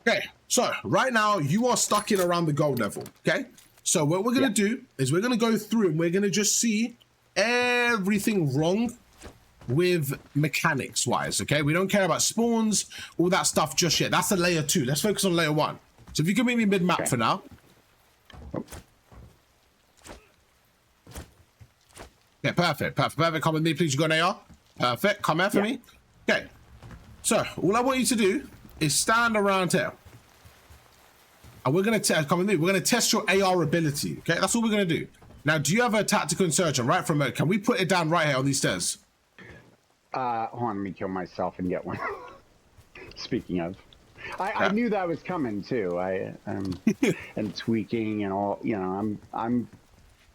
Okay, so right now you are stuck in around the gold level, okay? So what we're gonna do is we're gonna go through and we're gonna just see everything wrong with mechanics wise, okay? We don't care about spawns, all that stuff just yet. That's the layer 2. Let's focus on layer 1. So if you can meet me mid-map for now. Yeah, perfect. Come with me, please. You got an AR? Perfect. Come here for me. Okay. So all I want you to do is stand around here. And we're gonna come with me. We're gonna test your AR ability. Okay, that's all we're gonna do. Now, do you have a tactical insurgent right from it? Can we put it down right here on these stairs? Hold on, let me kill myself and get one. Speaking of, I knew that was coming too. And tweaking and all. You know, I'm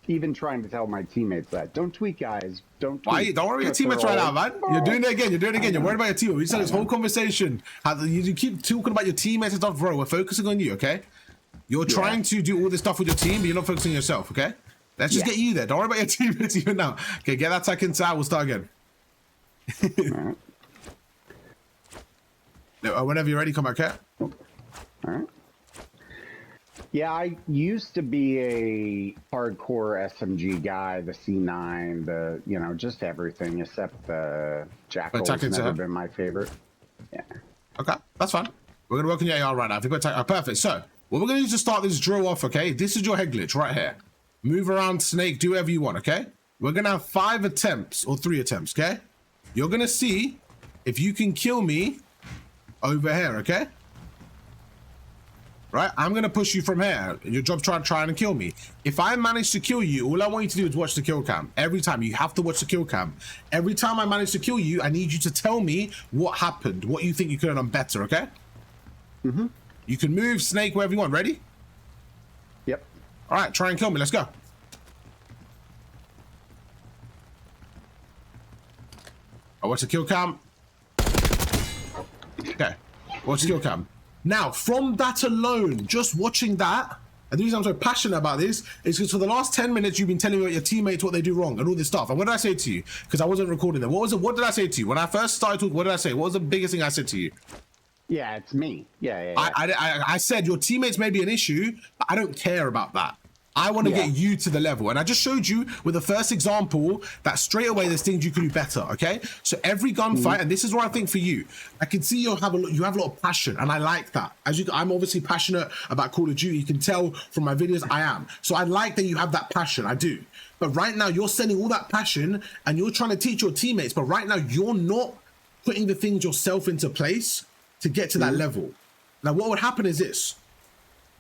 even trying to tell my teammates that don't tweak, guys. Don't tweak. Why? Don't worry about your teammates right now, man. You're doing it again. You're doing it again. You're worried about your teammates. We just had this whole conversation. You keep talking about your teammates and stuff, bro. We're focusing on you, okay? You're trying to do all this stuff with your team, but you're not focusing on yourself, okay? Let's just get you there. Don't worry about your teammates even now. Okay, get that second inside. We'll start again. Whenever you're ready, come back here. All right. Yeah, I used to be a hardcore SMG guy, the C9, the, you know, just everything except the Jackal's never been my favorite. Yeah. Okay, that's fine. We're going to work on your AR right now. If you've got perfect. So, what we're going to do to start this drill off, okay? This is your head glitch right here. Move around, snake, do whatever you want, okay? We're going to have 5 attempts or 3 attempts, okay? You're going to see if you can kill me over here, okay? Right, I'm going to push you from here. Your job's trying and kill me. If I manage to kill you, all I want you to do is watch the kill cam. Every time, you have to watch the kill cam. Every time I manage to kill you, I need you to tell me what happened, what you think you could have done better, okay? Mm-hmm. You can move, snake, wherever you want. Ready? Yep. All right, try and kill me. Let's go. I watch the kill cam. Okay, watch the kill cam. Now, from that alone, just watching that, and the reason I'm so passionate about this is because for the last 10 minutes, you've been telling me about your teammates, what they do wrong, and all this stuff. And what did I say to you? Because I wasn't recording them. What did I say to you? When I first started talking, what did I say? What was the biggest thing I said to you? Yeah, it's me. Yeah. I said your teammates may be an issue, but I don't care about that. I want to get you to the level. And I just showed you with the first example that straight away there's things you can do better, okay? So every gunfight, and this is what I think for you, I can see you have a lot of passion, and I like that. I'm obviously passionate about Call of Duty. You can tell from my videos I am. So I like that you have that passion, I do. But right now you're sending all that passion and you're trying to teach your teammates, but right now you're not putting the things yourself into place to get to that level. Now what would happen is this.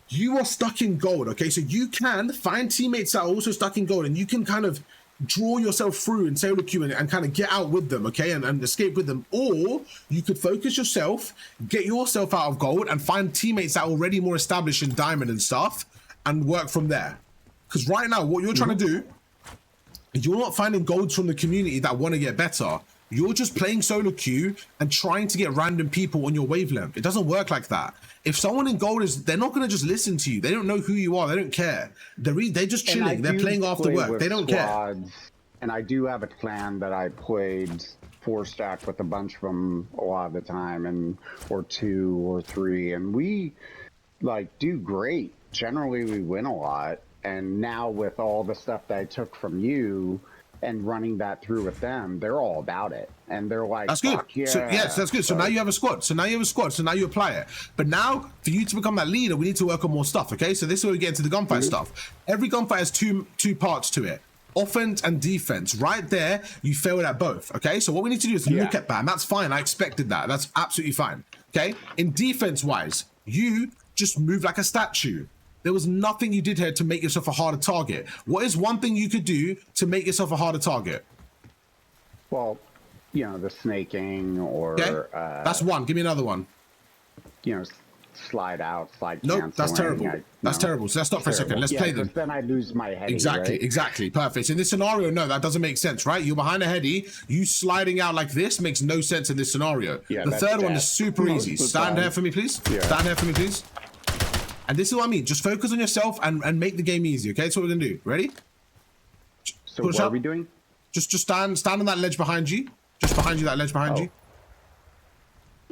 You are stuck in gold, okay? So you can find teammates that are also stuck in gold and you can kind of draw yourself through and solo queue and kind of get out with them, okay? And escape with them. Or you could focus yourself, get yourself out of gold and find teammates that are already more established in diamond and stuff and work from there. Because right now, what you're trying to do, you're not finding golds from the community that want to get better. You're just playing solo queue and trying to get random people on your wavelength. It doesn't work like that. If someone in gold they're not going to just listen to you. They don't know who you are. They don't care. They're just chilling. They're playing after work. They don't care. And I do have a clan that I played 4-stack with a bunch of them a lot of the time, or 2 or 3, and we like do great. Generally, we win a lot. And now with all the stuff that I took from you and running that through with them, they're all about it. And they're like, that's good. Yeah. So, yes, that's good. So now you have a squad. So now you apply it. But now, for you to become that leader, we need to work on more stuff, okay? So this is where we get into the gunfight stuff. Every gunfight has two parts to it. Offense and defense. Right there, you failed at both, okay? So what we need to do is look at that, and that's fine. I expected that. That's absolutely fine, okay? In defense-wise, you just move like a statue. There was nothing you did here to make yourself a harder target. What is one thing you could do to make yourself a harder target? Well, you know, the snaking or... Okay, that's one. Give me another one. You know, slide out, slide Nope, that's terrible. That's terrible. So let's stop for a second. Let's play them. Then I lose my heady, Exactly. Perfect. In this scenario, no, that doesn't make sense, right? You're behind a heady. You sliding out like this makes no sense in this scenario. Yeah, the third one is super easy. Stand here for me, please. Stand here for me, please. And this is what I mean. Just focus on yourself and make the game easy, okay? That's what we're gonna do. Ready? So what are we doing? Just stand on that ledge behind you. Just behind you, that ledge behind you.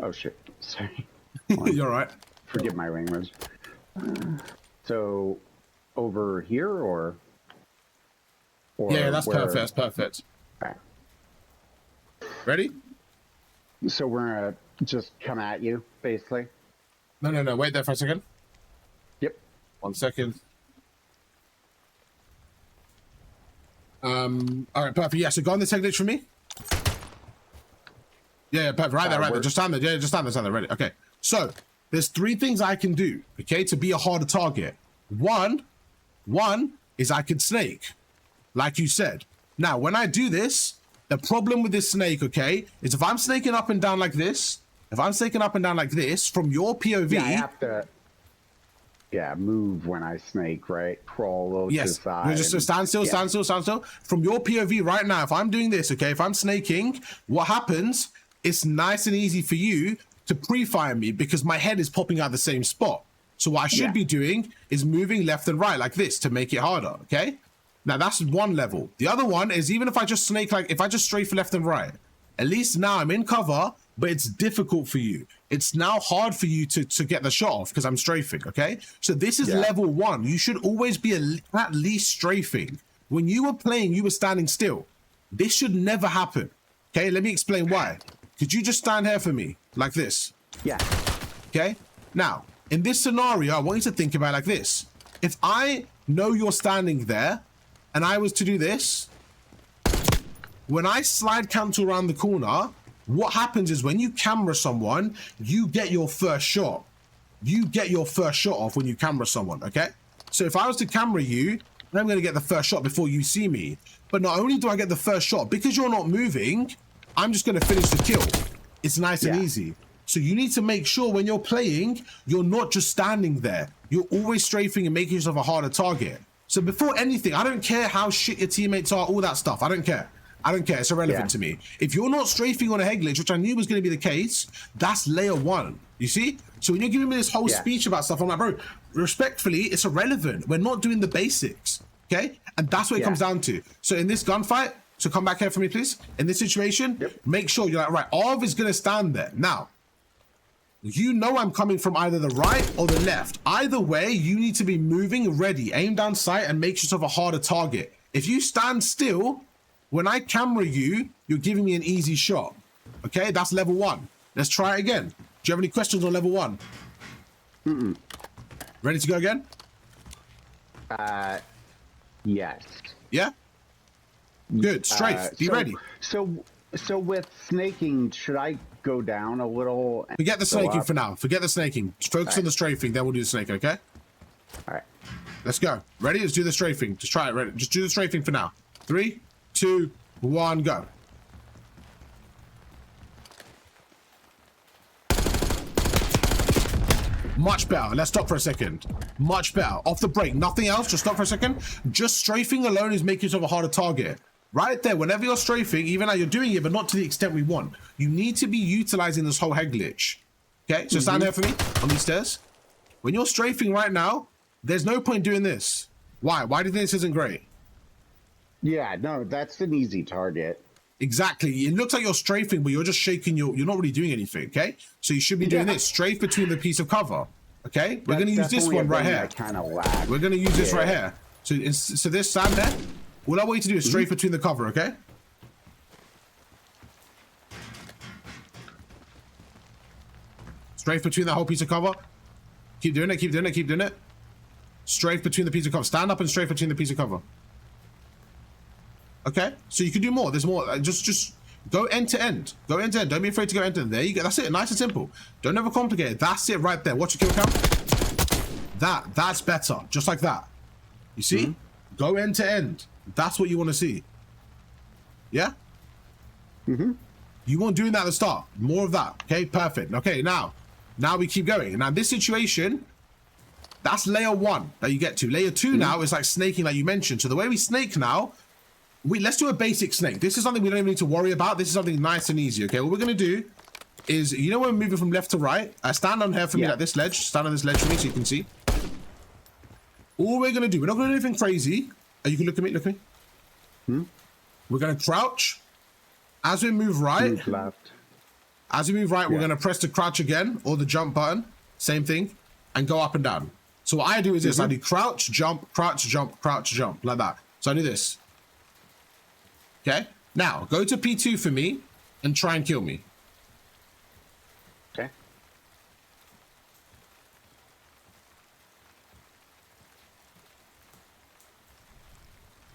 Oh shit. Sorry. You're all right. Forgive my language. So, over here or yeah, that's where? perfect. That's perfect. Okay. Ready? So we're gonna just come at you, basically. No. Wait there for a second. Yep. 1 second. All right, perfect. Yeah, so go on the tech glitch for me. Yeah, perfect. Right there. Just stand there. Yeah, just stand there. Ready. Okay. So there's 3 things I can do, okay, to be a harder target. One is I can snake, like you said. Now, when I do this, the problem with this snake, okay, is if I'm snaking up and down like this, from your POV, yeah, I have to. Yeah, move when I snake, right? Crawl a little to the side. You're just stand still. From your POV right now, if I'm doing this, okay, if I'm snaking, what happens? It's nice and easy for you to pre-fire me because my head is popping out the same spot. So what I should be doing is moving left and right like this to make it harder, okay? Now that's one level. The other one is even if I just snake, like if I just strafe left and right, at least now I'm in cover, but it's difficult for you. It's now hard for you to get the shot off because I'm strafing, okay? So this is level 1. You should always be at least strafing. When you were playing, you were standing still. This should never happen, okay? Let me explain why. Could you just stand here for me, like this? Yeah. Okay? Now, in this scenario, I want you to think about it like this. If I know you're standing there, and I was to do this, when I slide cancel around the corner, what happens is when you camera someone, you get your first shot. You get your first shot off when you camera someone, okay? So if I was to camera you, I'm going to get the first shot before you see me. But not only do I get the first shot, because you're not moving, I'm just going to finish the kill. It's nice and easy. So you need to make sure when you're playing, you're not just standing there. You're always strafing and making yourself a harder target. So before anything, I don't care how shit your teammates are, all that stuff. I don't care. It's irrelevant to me. If you're not strafing on a head glitch, which I knew was going to be the case, that's layer 1. You see? So when you're giving me this whole speech about stuff, I'm like, bro, respectfully, it's irrelevant. We're not doing the basics, okay? And that's what it comes down to. So in this gunfight, so come back here for me, please. In this situation, make sure you're like, right, Arv is going to stand there. Now, you know I'm coming from either the right or the left. Either way, you need to be moving ready, aim down sight, and make yourself a harder target. If you stand still, when I camera you, you're giving me an easy shot. Okay, that's level 1. Let's try it again. Do you have any questions on level 1? Ready to go again? Yes. Yeah? Good, strafe, be ready. So with snaking, should I go down a little? Forget the snaking for now. Forget the snaking. Focus on the strafing, then we'll do the snake, okay? All right. Let's go. Ready? Let's do the strafing. Just try it. Ready? Just do the strafing for now. 3, 2, 1, go. Much better. Let's stop for a second. Much better. Off the break. Nothing else. Just stop for a second. Just strafing alone is making yourself a harder target. Right there. Whenever you're strafing, even though you're doing it, but not to the extent we want. You need to be utilizing this whole head glitch. Okay? So stand there for me on these stairs. When you're strafing right now, there's no point doing this. Why? Why do you think this isn't great? Yeah, no, that's an easy target. Exactly. It looks like you're strafing, but you're just shaking you're not really doing anything, okay? So you should be doing this. Strafe between the piece of cover. Okay? We're going to use this one right here. We're going to use this right here. So this stand there. All I want you to do is strafe between the cover, okay? Strafe between that whole piece of cover. Keep doing it, keep doing it, keep doing it. Strafe between the piece of cover. Stand up and strafe between the piece of cover. Okay, so you can do more. There's more. Just go end to end. Go end to end. Don't be afraid to go end to end. There you go. That's it. Nice and simple. Don't ever complicate it. That's it right there. Watch your kill cam. That's better. Just like that. You see? Go end to end. That's what you want to see. Yeah? You weren't doing that at the start. More of that. Okay, perfect. Okay, now we keep going. Now this situation, that's layer 1 that you get to. Layer 2 now is like snaking like you mentioned. So the way we snake now, let's do a basic snake. This is something we don't even need to worry about. This is something nice and easy, okay? What we're going to do is, you know when we're moving from left to right? Stand on here for me like this ledge. Stand on this ledge for me so you can see. All we're going to do, we're not going to do anything crazy. You can look at me, look at me. We're going to crouch. As we move right, we're going to press the crouch again or the jump button. Same thing. and go up and down. So what I do is this, I do crouch, jump, like that. So I do this. Okay, now go to P2 for me and try and kill me. Okay.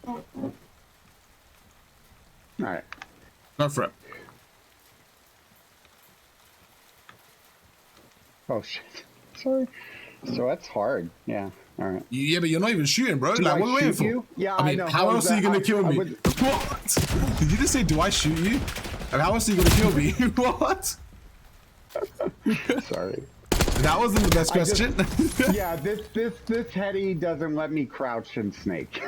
All right. Go for it. Oh shit. Sorry. So that's hard. Yeah. All right. Yeah, but you're not even shooting, bro. Do like, I what are you waiting shoot for? you? Yeah, I mean, know. how else are you gonna kill me? What? Did you just say, do I shoot you? I mean, how else are you gonna kill me? What? Sorry. That wasn't the best question. Yeah, this heady doesn't let me crouch and snake.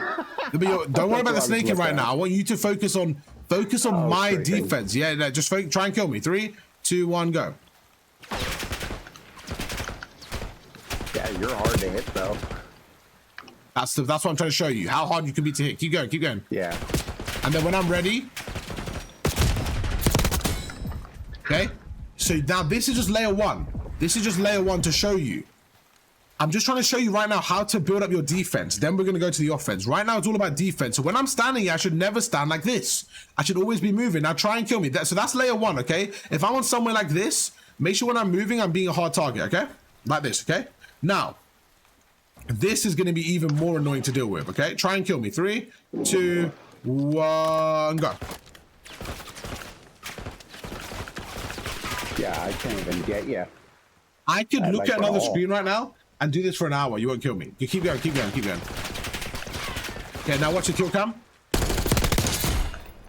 But don't worry about the snaking right now. I want you to focus on my defense. Yeah, just try and kill me. 3, 2, 1, go. Yeah, you're hard to hit though. That's what I'm trying to show you. How hard you can be to hit. Keep going, keep going. Yeah. And then when I'm ready. Okay. So now this is just layer 1. This is just layer 1 to show you. I'm just trying to show you right now how to build up your defense. Then we're going to go to the offense. Right now, it's all about defense. So when I'm standing here, I should never stand like this. I should always be moving. Now try and kill me. So that's layer 1, okay? If I'm on somewhere like this, make sure when I'm moving, I'm being a hard target, okay? Like this, okay? Now, this is going to be even more annoying to deal with, okay? Try and kill me. 3, 2, 1, go. Yeah, I can't even get you. I could look at another screen right now and do this for an hour. You won't kill me. You keep going, keep going, keep going. Okay, now watch the kill cam.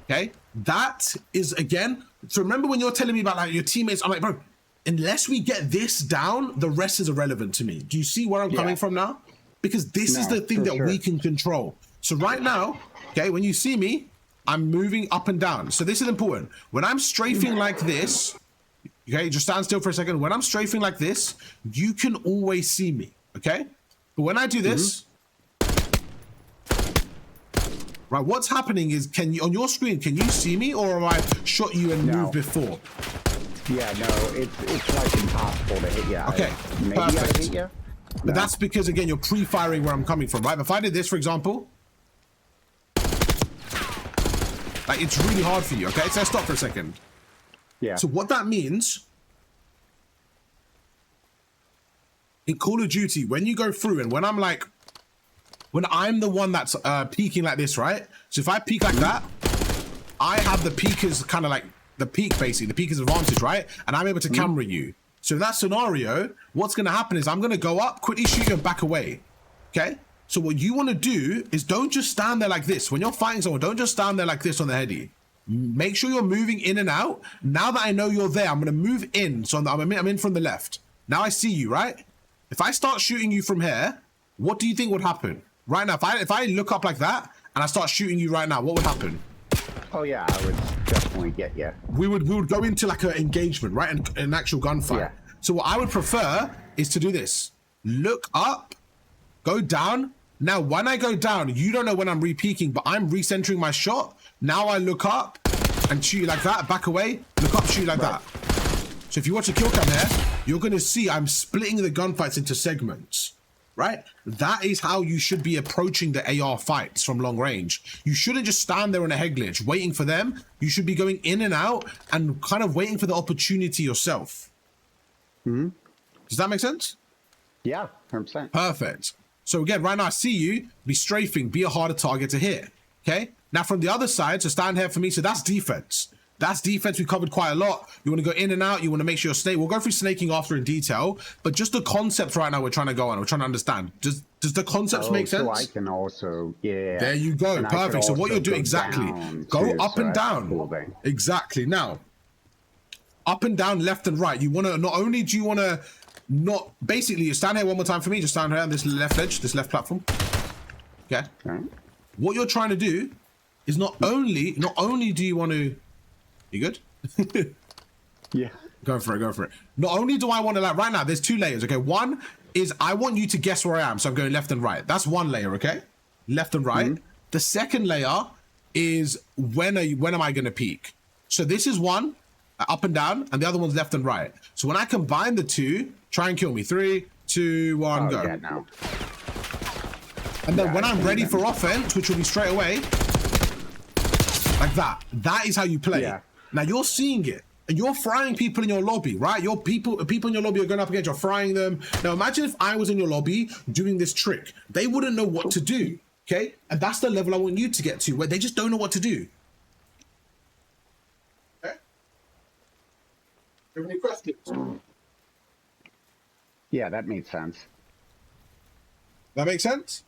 Okay, that is again. So remember when you're telling me about like your teammates, I'm like, bro, unless we get this down, the rest is irrelevant to me. Do you see where I'm coming from now? Because this is the thing that we can control. So right now, okay, when you see me, I'm moving up and down. So this is important. When I'm strafing like this, okay, just stand still for a second. When I'm strafing like this, you can always see me, okay? But when I do this, right, what's happening is, can you on your screen, can you see me, or have I shot you and moved before? Yeah, no, it's like impossible to hit you. Okay, maybe perfect. I hit you. But that's because, again, you're pre-firing where I'm coming from, right? If I did this, for example, like, it's really hard for you, okay? So stop for a second. Yeah. So what that means, in Call of Duty, when you go through and when I'm the one that's peeking like this, right? So if I peek like that, I have the peekers kind of like the peek, basically, the peeker's advantage, right? And I'm able to camera you. So in that scenario, what's going to happen is I'm going to go up, quickly shoot you and back away, okay? So what you want to do is don't just stand there like this. When you're fighting someone, don't just stand there like this on the heady. Make sure you're moving in and out. Now that I know you're there, I'm going to move in. So I'm in from the left. Now I see you, right? If I start shooting you from here, what do you think would happen? Right now, if I look up like that and I start shooting you right now, what would happen? Oh yeah, I would definitely get you. We would go into like an engagement, right? An actual gunfight. Yeah. So what I would prefer is to do this. Look up, go down. Now, when I go down, you don't know when I'm re-peeking, but I'm recentering my shot. Now I look up and shoot you like that, back away, look up, shoot you like that. So if you watch the kill cam here, you're going to see I'm splitting the gunfights into segments, right? That is how you should be approaching the AR fights from long range. You shouldn't just stand there on a head glitch waiting for them. You should be going in and out and kind of waiting for the opportunity yourself. Does that make sense? Yeah, 100%. Perfect. So again, right now I see you, be strafing, be a harder target to hit, okay? Now from the other side, so stand here for me, so that's defense. That's defense we covered quite a lot. You want to go in and out, you want to make sure you're stay. We'll go through snaking after in detail, but just the concepts right now we're trying to go on, we're trying to understand. Does the concepts make sense? So I can also, yeah. There you go, perfect. So what you're doing, exactly. Go up and down. Cool. Exactly. Now, up and down, left and right. You want to, not only do you want to, not basically you stand here one more time for me, just stand here on this left edge, this left platform. Okay. Right. What you're trying to do is not only do you want to, you good? Yeah. Go for it, go for it. Not only do I want to, like, right now there's 2 layers, okay? One is I want you to guess where I am, so I'm going left and right. That's one layer, okay? Left and right. The second layer is when am I going to peak? So this is one, up and down, and the other one's left and right. So when I combine the two, try and kill me. 3, 2, 1, go. Yeah, no. And then when I'm ready for offense, which will be straight away, like that. That is how you play. Yeah. Now you're seeing it. And you're frying people in your lobby, right? Your people in your lobby are going up against, you're frying them. Now imagine if I was in your lobby doing this trick. They wouldn't know what to do, okay? And that's the level I want you to get to, where they just don't know what to do. Okay? Have any questions? Yeah, that makes sense. That makes sense?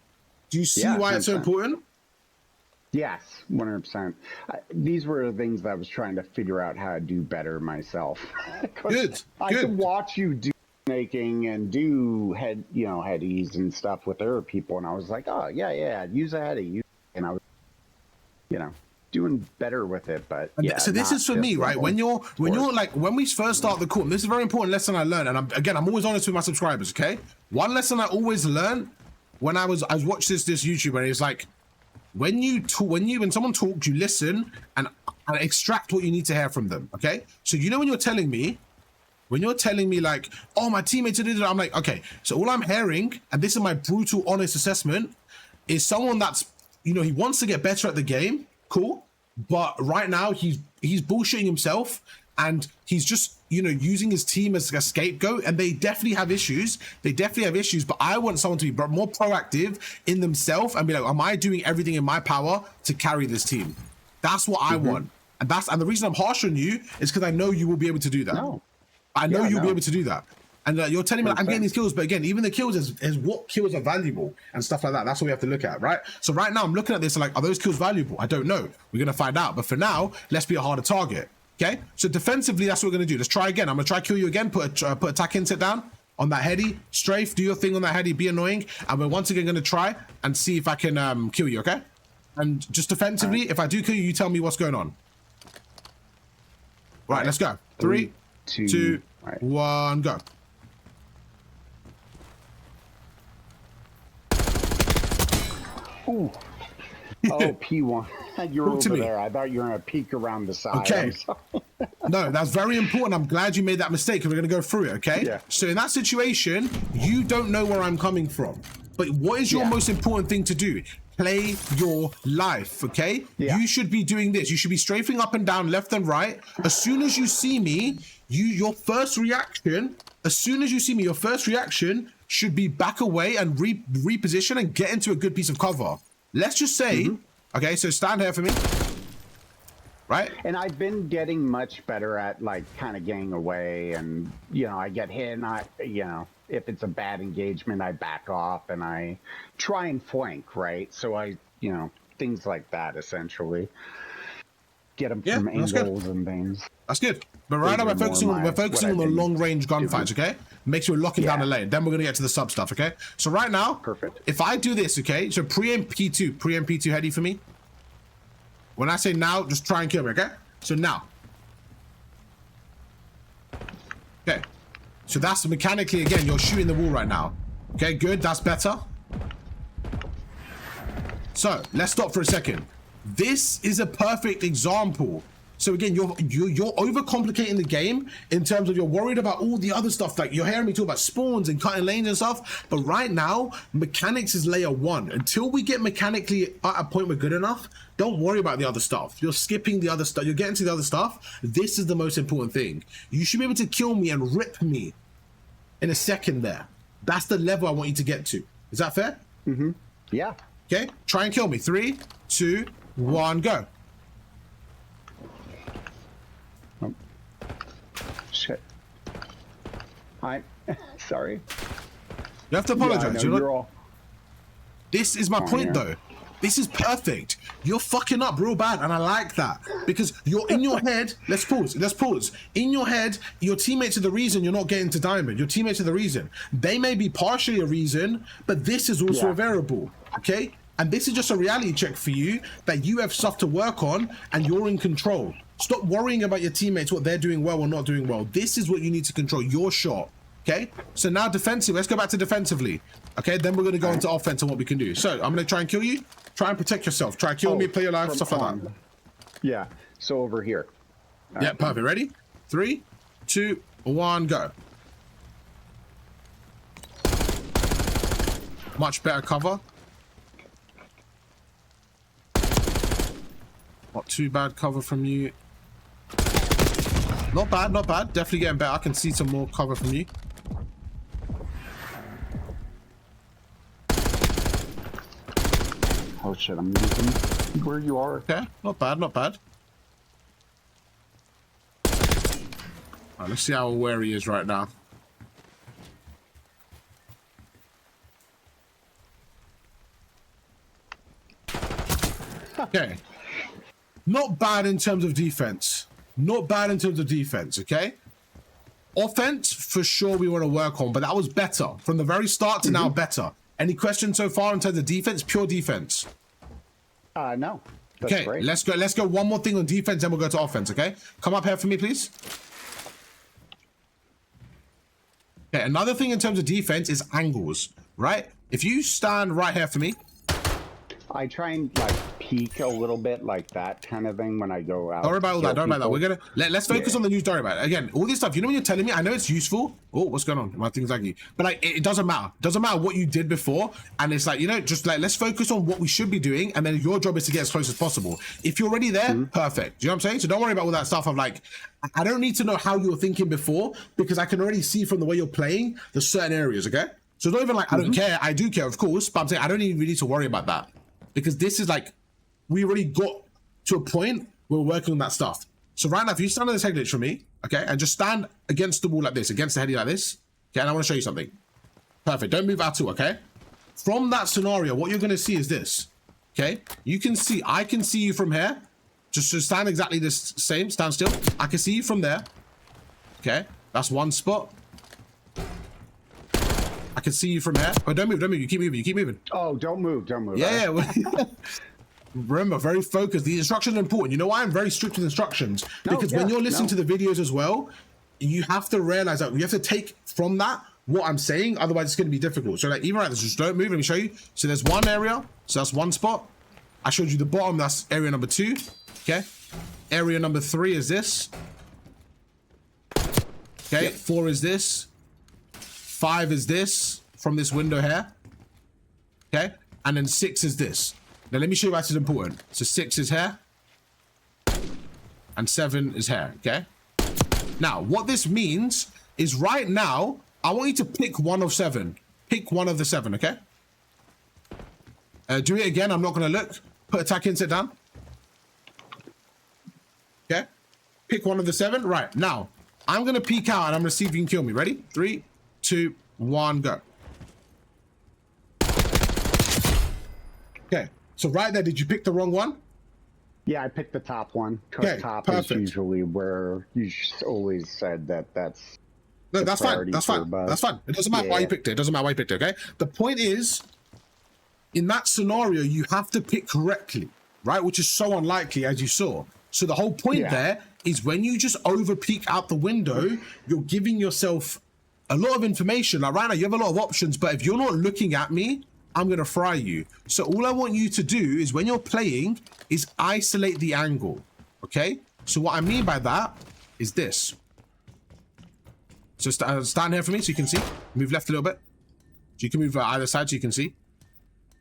Do you see why it's so important? Yes, 100%. These were the things that I was trying to figure out how to do better myself. Good. I could watch you do making and do headies and stuff with other people, and I was like, oh yeah, use a heady. And I was, doing better with it. But yeah. So this is for me, right? When we first start the call, this is a very important lesson I learned, and I'm always honest with my subscribers. Okay, one lesson I always learned when I watched this YouTuber, and it's like, when someone talks, you listen and extract what you need to hear from them. Okay, so when you're telling me like, oh, my teammates did it, I'm like, okay, so all I'm hearing, and this is my brutal honest assessment, is someone that's he wants to get better at the game, cool, but right now he's bullshitting himself, and he's just using his team as a scapegoat, and they definitely have issues. But I want someone to be more proactive in themselves and be like, am I doing everything in my power to carry this team? That's what I want. And the reason I'm harsh on you is because I know you will be able to do that. I know you'll be able to do that. And you're telling me, like, I'm getting these kills, but again, even the kills is what kills are valuable and stuff like that. That's what we have to look at, right? So right now I'm looking at this like, are those kills valuable? I don't know. We're going to find out. But for now, let's be a harder target. Okay, so defensively, that's what we're going to do. Let's try again. I'm going to try kill you again. Put attack inset down on that heady. Strafe, do your thing on that heady. Be annoying. And we're once again going to try and see if I can kill you, okay? And just defensively, if I do kill you, you tell me what's going on. Right, let's go. 3, 2, 1, go. Ooh. Oh, P1. You're over there. I thought you were going to peek around the side. Okay. No, that's very important. I'm glad you made that mistake, because we're going to go through it, okay? Yeah. So in that situation, you don't know where I'm coming from. But what is your most important thing to do? Play your life, okay? Yeah. You should be doing this. You should be strafing up and down, left and right. As soon as you see me, your first reaction should be back away and reposition and get into a good piece of cover. Let's just say, okay, so stand here for me, right? And I've been getting much better at, like, kind of getting away, and, I get hit, and if it's a bad engagement, I back off, and I try and flank, right? So things like that, essentially. Get them from angles and things. That's good. But right now we're focusing on the long range gunfights, okay? Make sure we're locking down the lane. Then we're gonna get to the sub stuff, okay? So right now, if I do this, okay? So pre-aim P2 heady for me. When I say now, just try and kill me, okay? So now. Okay. So that's mechanically, again, you're shooting the wall right now. Okay, good, that's better. So let's stop for a second. This is a perfect example. So again, you're overcomplicating the game in terms of you're worried about all the other stuff. Like, you're hearing me talk about spawns and cutting lanes and stuff. But right now, mechanics is layer 1. Until we get mechanically at a point we're good enough, don't worry about the other stuff. You're skipping the other stuff. You're getting to the other stuff. This is the most important thing. You should be able to kill me and rip me in a second there. That's the level I want you to get to. Is that fair? Yeah. Okay, try and kill me. 3, 2, 1, go. Oh. Shit. I'm sorry. You have to apologize. Yeah, This is my point, though. This is perfect. You're fucking up real bad, and I like that, because you're in your head. Let's pause. In your head, your teammates are the reason you're not getting to diamond. Your teammates are the reason. They may be partially a reason, but this is also a variable, okay? And this is just a reality check for you that you have stuff to work on, and you're in control. Stop worrying about your teammates, what they're doing well or not doing well. This is what you need to control, your shot. Okay, so now defensive. Let's go back to defensively. Okay, then we're going to go into offense and what we can do. So I'm going to try and kill you. Try and protect yourself. Try and kill me, play your life, stuff like that. Yeah, so over here. Yeah, perfect. Ready? 3, 2, 1, go. Much better cover. Not too bad cover from you. Not bad, not bad. Definitely getting better. I can see some more cover from you. Oh shit, I'm losing where you are. Okay, not bad, not bad. Alright, let's see how aware he is right now. Okay. Not bad in terms of defense. Not bad in terms of defense, okay? Offense, for sure we want to work on, but that was better. From the very start to now, better. Any questions so far in terms of defense? Pure defense. No. That's Okay, great. let's go one more thing on defense, then we'll go to offense, okay? Come up here for me, please. Okay, another thing in terms of defense is angles, right? If you stand right here for me. I try and like peek a little bit like that kind of thing when I go out. Don't worry about all that. Don't worry about that. We're gonna let's focus on the news. Don't worry about it. Again, all this stuff. You know when you're telling me, I know it's useful. Oh, what's going on? My thing's laggy. But like, it doesn't matter. It doesn't matter what you did before. And it's like, you know, just like let's focus on what we should be doing, and then your job is to get as close as possible. If you're already there, perfect. Do you know what I'm saying? So don't worry about all that stuff. I'm like, I don't need to know how you were thinking before because I can already see from the way you're playing the certain areas. Okay. So it's not even like I don't care. I do care, of course, but I'm saying I don't even really need to worry about that. Because this is like, we already got to a point where we're working on that stuff. So right now, if you stand on this head glitch for me, okay, and just stand against the wall like this, against the heady like this, okay, and I want to show you something. Perfect, don't move at all, okay? From that scenario, what you're going to see is this, okay? You can see, I can see you from here. Just stand exactly this same, stand still. I can see you from there, okay? That's one spot. I can see you from here. Oh, don't move, you keep moving, you keep moving. Oh, don't move. Yeah, yeah. Remember, very focused. The instructions are important. You know why I'm very strict with instructions? Because when you're listening to the videos as well, you have to realize that you have to take from that what I'm saying, otherwise it's going to be difficult. So like even right, just don't move. Let me show you. So there's one area, so that's one spot. I showed you the bottom, that's area number 2. Okay. Area number 3 is this. Okay, 4 is this. 5 is this from this window here. Okay, and then 6 is this. Now let me show you why this is important. So 6 is here, and 7 is here. Okay. Now what this means is right now I want you to pick one of 7. Pick one of the 7. Okay. Do it again. I'm not gonna look. Put attack in, sit down. Okay. Pick one of the 7. Right now I'm gonna peek out and I'm gonna see if you can kill me. Ready? 3, 2, 1, go. Okay, so right there, did you pick the wrong one? Yeah, I picked the top one. Okay, top is usually where you always said that's. No, that's fine. That's fine. That's fine. It doesn't matter why you picked it. It doesn't matter why you picked it. Okay. The point is, in that scenario, you have to pick correctly, right? Which is so unlikely, as you saw. So the whole point there is when you just over peek out the window, you're giving yourself a lot of information. Like right now, you have a lot of options, but if you're not looking at me, I'm gonna fry you. So all I want you to do is when you're playing is isolate the angle, okay? So what I mean by that is this. So stand here for me so you can see. Move left a little bit. So you can move either side so you can see.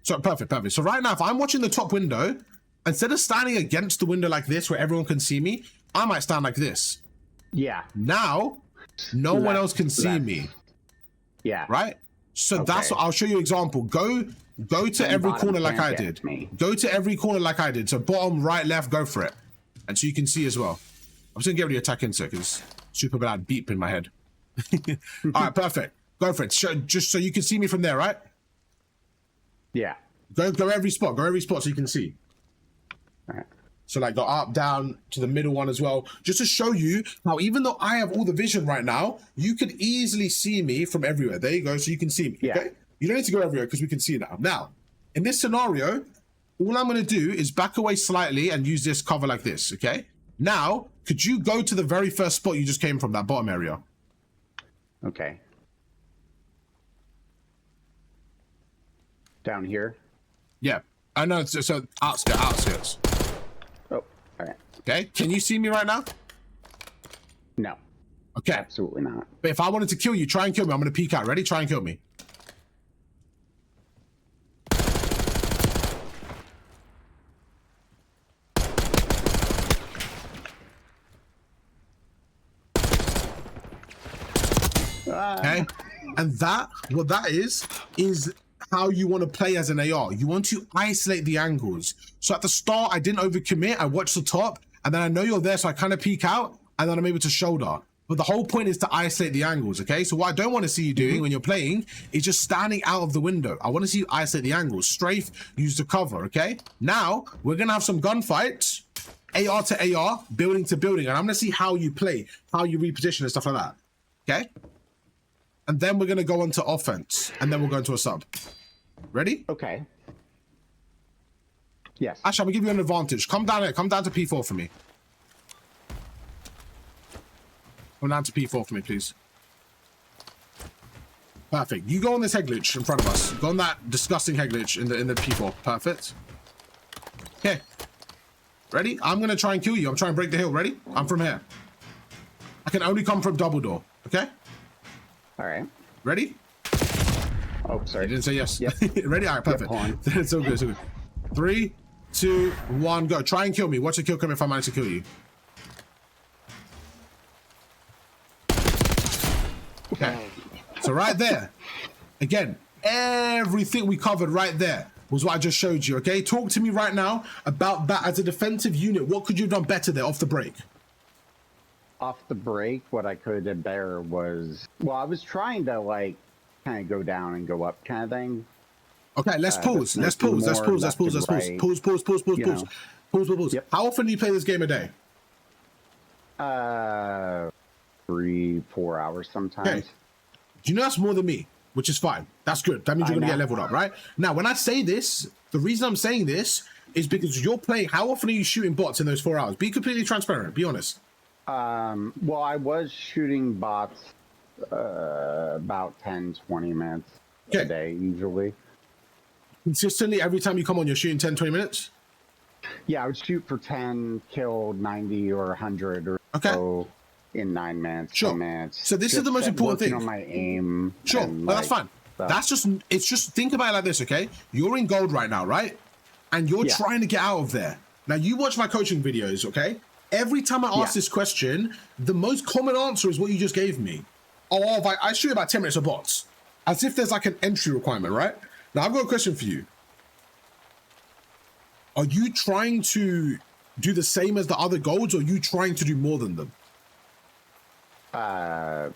So perfect. So right now, if I'm watching the top window, instead of standing against the window like this where everyone can see me, I might stand like this. Yeah. Now, no one else can see me. Yeah. Right? So that's what I'll show you an example. Go to every corner like I did. Go to every corner like I did. So bottom, right, left, go for it. And so you can see as well. I'm just gonna get rid of your attack insert because super bad beep in my head. All right, perfect. Go for it. Just so you can see me from there, right? Yeah. Go every spot. Go every spot so you can see. All right. So like go up, down to the middle one as well, just to show you how even though I have all the vision right now, you could easily see me from everywhere. There you go, so you can see me, okay? You don't need to go everywhere because we can see now. Now, in this scenario, all I'm gonna do is back away slightly and use this cover like this, okay? Now, could you go to the very first spot you just came from, that bottom area? Okay. Down here? Yeah, I know, so outskirts. Oh, all right. Okay, can you see me right now? No. Okay. Absolutely not. But if I wanted to kill you, try and kill me. I'm going to peek out. Ready? Try and kill me. Okay, and what that is how you want to play as an AR. You want to isolate the angles. So at the start, I didn't overcommit. I watched the top, and then I know you're there, so I kind of peek out, and then I'm able to shoulder. But the whole point is to isolate the angles, okay? So what I don't want to see you doing when you're playing is just standing out of the window. I want to see you isolate the angles. Strafe, use the cover, okay? Now, we're going to have some gunfights, AR to AR, building to building, and I'm going to see how you play, how you reposition and stuff like that, okay? And then we're going to go on to offense, and then we'll go into a sub. Ready? Okay. Yes. Ash, I'm going to give you an advantage. Come down here. Come down to P4 for me. Come down to P4 for me, please. Perfect. You go on this head glitch in front of us. Go on that disgusting head glitch in the P4. Perfect. Okay. Ready? I'm going to try and kill you. I'm trying to break the hill. Ready? I'm from here. I can only come from double door. Okay? All right. Ready? Oh, sorry. You didn't say yes. Yep. Ready? All right, perfect. Yep, It's so good, so good. 3, 2, 1, go. Try and kill me. Watch the kill come if I manage to kill you. Okay. So right there, again, everything we covered right there was what I just showed you, okay? Talk to me right now about that as a defensive unit. What could you have done better there off the break? Off the break, what I could have done better was, well, I was trying to, like, kind of go down and go up kind of thing. Okay, let's pause. Let's pause. Let's pause. Let's pause. Let's pause. Pause, pause, pause, pause, pause. Pause, pause, pause. Yep. How often do you play this game a day? 3-4 hours sometimes. Okay. Do you know that's more than me? Which is fine. That's good. That means you're going to get leveled up, right? Now, when I say this, the reason I'm saying this is because you're playing. How often are you shooting bots in those 4 hours? Be completely transparent. Be honest. Well, I was shooting bots about 10-20 minutes a day, usually. Consistently, every time you come on, you're shooting 10-20 minutes? Yeah, I would shoot for 10, kill 90 or 100 or so in 9 minutes, sure. 10 minutes. So this is the most important thing. On my aim. Sure, well, that's fine. That's just, it's just, think about it like this, okay? You're in gold right now, right? And you're trying to get out of there. Now, you watch my coaching videos, okay? Every time I ask this question, the most common answer is what you just gave me. Oh, I shoot about 10 minutes of bots. As if there's like an entry requirement, right? Now, I've got a question for you. Are you trying to do the same as the other golds, or are you trying to do more than them? I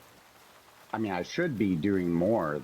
mean, I should be doing more.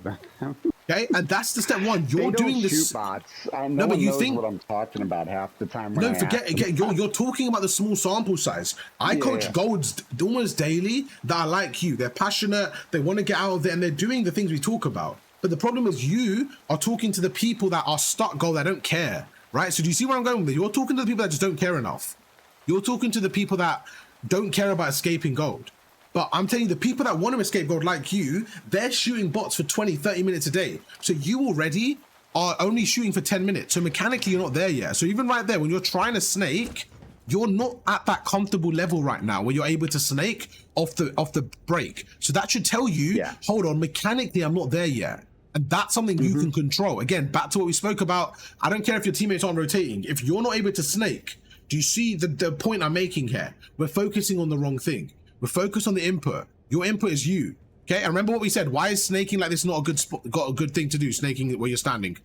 Okay, and that's the step one. You're doing this. Shoot bots. No, but one you knows think what I'm talking about half the time. No, forget again. You're talking about the small sample size. I coach golds almost daily that are like you. They're passionate. They want to get out of there, and they're doing the things we talk about. But the problem is, you are talking to the people that are stuck gold that don't care, right? So do you see where I'm going with it? You're talking to the people that just don't care enough. You're talking to the people that don't care about escaping gold. But I'm telling you, the people that want to escape gold like you, they're shooting bots for 20, 30 minutes a day. So you already are only shooting for 10 minutes. So mechanically, you're not there yet. So even right there, when you're trying to snake, you're not at that comfortable level right now where you're able to snake off the break. So that should tell you, hold on, mechanically, I'm not there yet. And that's something you can control. Again, back to what we spoke about. I don't care if your teammates aren't rotating. If you're not able to snake, do you see the point I'm making here? We're focusing on the wrong thing. We're focused on the input. Your input is you. Okay, and remember what we said. Why is snaking like this not a good got a good thing to do? Snaking where you're standing.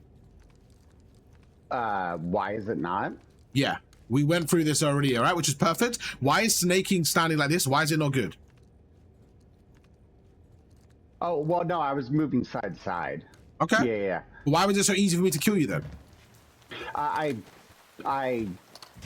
Why is it not? Yeah, we went through this already. All right, which is perfect. Why is snaking standing like this? Why is it not good? Oh well, no, I was moving side to side. Okay. Yeah. Why was it so easy for me to kill you then? I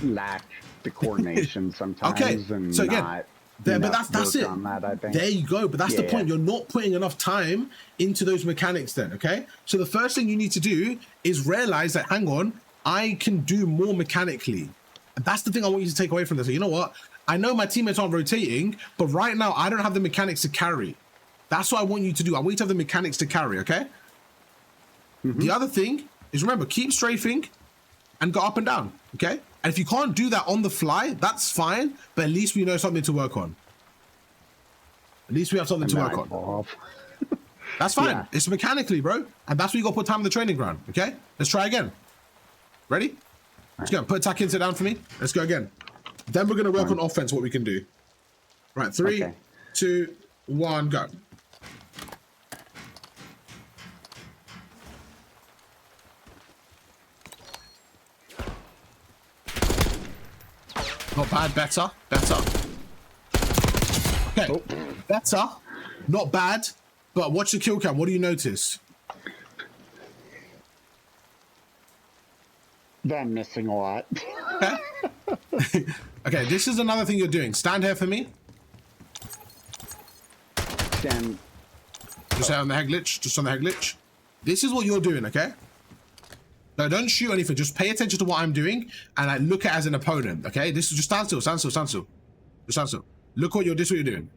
lack the coordination sometimes. Okay. And so again. not but that's it. That, I think. There you go. But that's the point. You're not putting enough time into those mechanics then, okay? So the first thing you need to do is realize that, hang on, I can do more mechanically. And that's the thing I want you to take away from this. So you know what? I know my teammates aren't rotating, but right now I don't have the mechanics to carry. That's what I want you to do. I want you to have the mechanics to carry, okay? The other thing is, remember, keep strafing and go up and down, okay? And if you can't do that on the fly, that's fine, but at least we know something to work on. At least we have something to work on. That's fine. Yeah. It's mechanically, bro. And that's where you got to put time on the training ground, okay? Let's try again. Ready? Let's go. Put attack into down for me. Let's go again. Then we're going to work on offense, what we can do. Right, 3, 2, 1, go. Not bad, better, better. Okay, better, not bad, but watch the kill cam. What do you notice? That I'm missing a lot. Okay. Okay, this is another thing you're doing. Stand here for me. Stand. Just on the head glitch, just on the head glitch. This is what you're doing, okay? No, don't shoot anything. Just pay attention to what I'm doing and like look at it as an opponent, okay? This is just stand still, stand still, stand still. Just stand still. Look what this is what you're doing.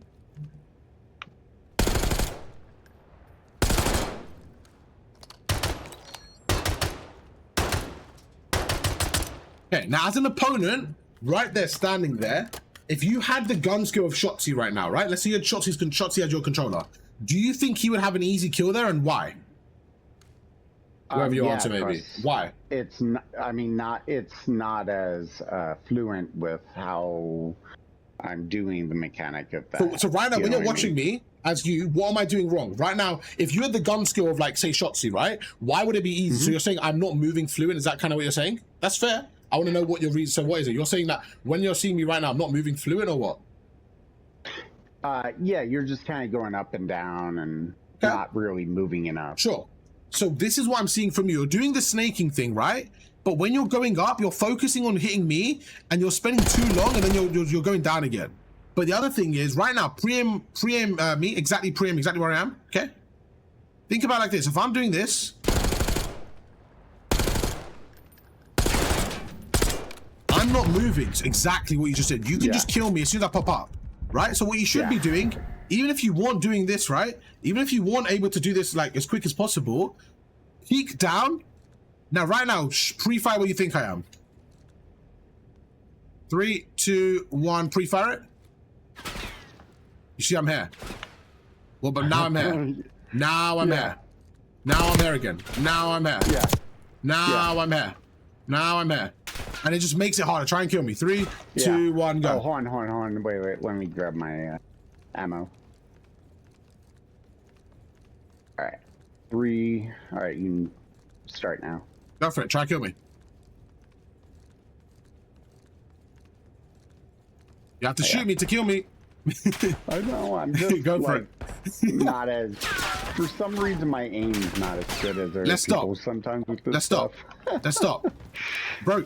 Okay, now as an opponent, right there, standing there, if you had the gun skill of Shotzi right now, right? Let's say you had Shotzi as your controller. Do you think he would have an easy kill there, and why? Whatever your answer may be. Why? It's not, I mean, it's not as fluent with how I'm doing the mechanic of that. So right now, when you're watching me, as you, what am I doing wrong? Right now, if you had the gun skill of like, say, Shotzi, right? Why would it be easy? So you're saying I'm not moving fluent? Is that kind of what you're saying? That's fair. I want to know what your reason. So what is it? You're saying that when you're seeing me right now, I'm not moving fluent or what? Yeah, you're just kind of going up and down and not really moving enough. Sure. So this is what I'm seeing from you. You're doing the snaking thing, right? But when you're going up, you're focusing on hitting me and you're spending too long and then you're going down again. But the other thing is right now, pre-aim me, exactly pre-aim, exactly where I am, okay? Think about it like this. If I'm doing this, I'm not moving. It's exactly what you just said. You can just kill me as soon as I pop up, right? So what you should be doing, even if you weren't doing this, right? Even if you weren't able to do this like as quick as possible, peek down. Now, right now, pre-fire where you think I am. 3, 2, 1, pre-fire it. You see I'm here. Well, but now I'm here. Now I'm here. Now I'm here again. Now I'm here. Now I'm here. Now I'm here. And it just makes it harder. Try and kill me. 3, 2, 1, go. Oh, hold on. Wait. Let me grab my ammo. All right. 3. All right, you can start now. Go for it. Try and kill me. You have to shoot me to kill me. I know. I'm just go for it. Not as. For some reason, my aim's not as good as other people sometimes with this stuff. Let's stop. Bro,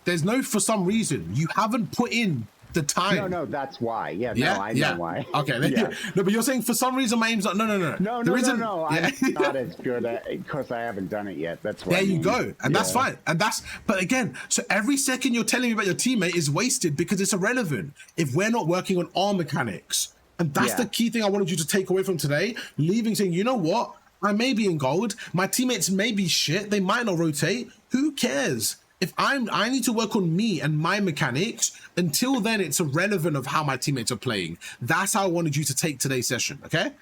there's no for some reason. You haven't put in the time. No, that's why. I know why. Okay, no, but you're saying for some reason my aim's not. No. No. I'm not as good at it because I haven't done it yet. That's why. There you go, and that's fine. And but again, so every second you're telling me about your teammate is wasted because it's irrelevant if we're not working on our mechanics. And that's the key thing I wanted you to take away from today. Leaving saying, you know what? I may be in gold. My teammates may be shit. They might not rotate. Who cares? If I need to work on me and my mechanics. Until then, it's irrelevant of how my teammates are playing. That's how I wanted you to take today's session, okay?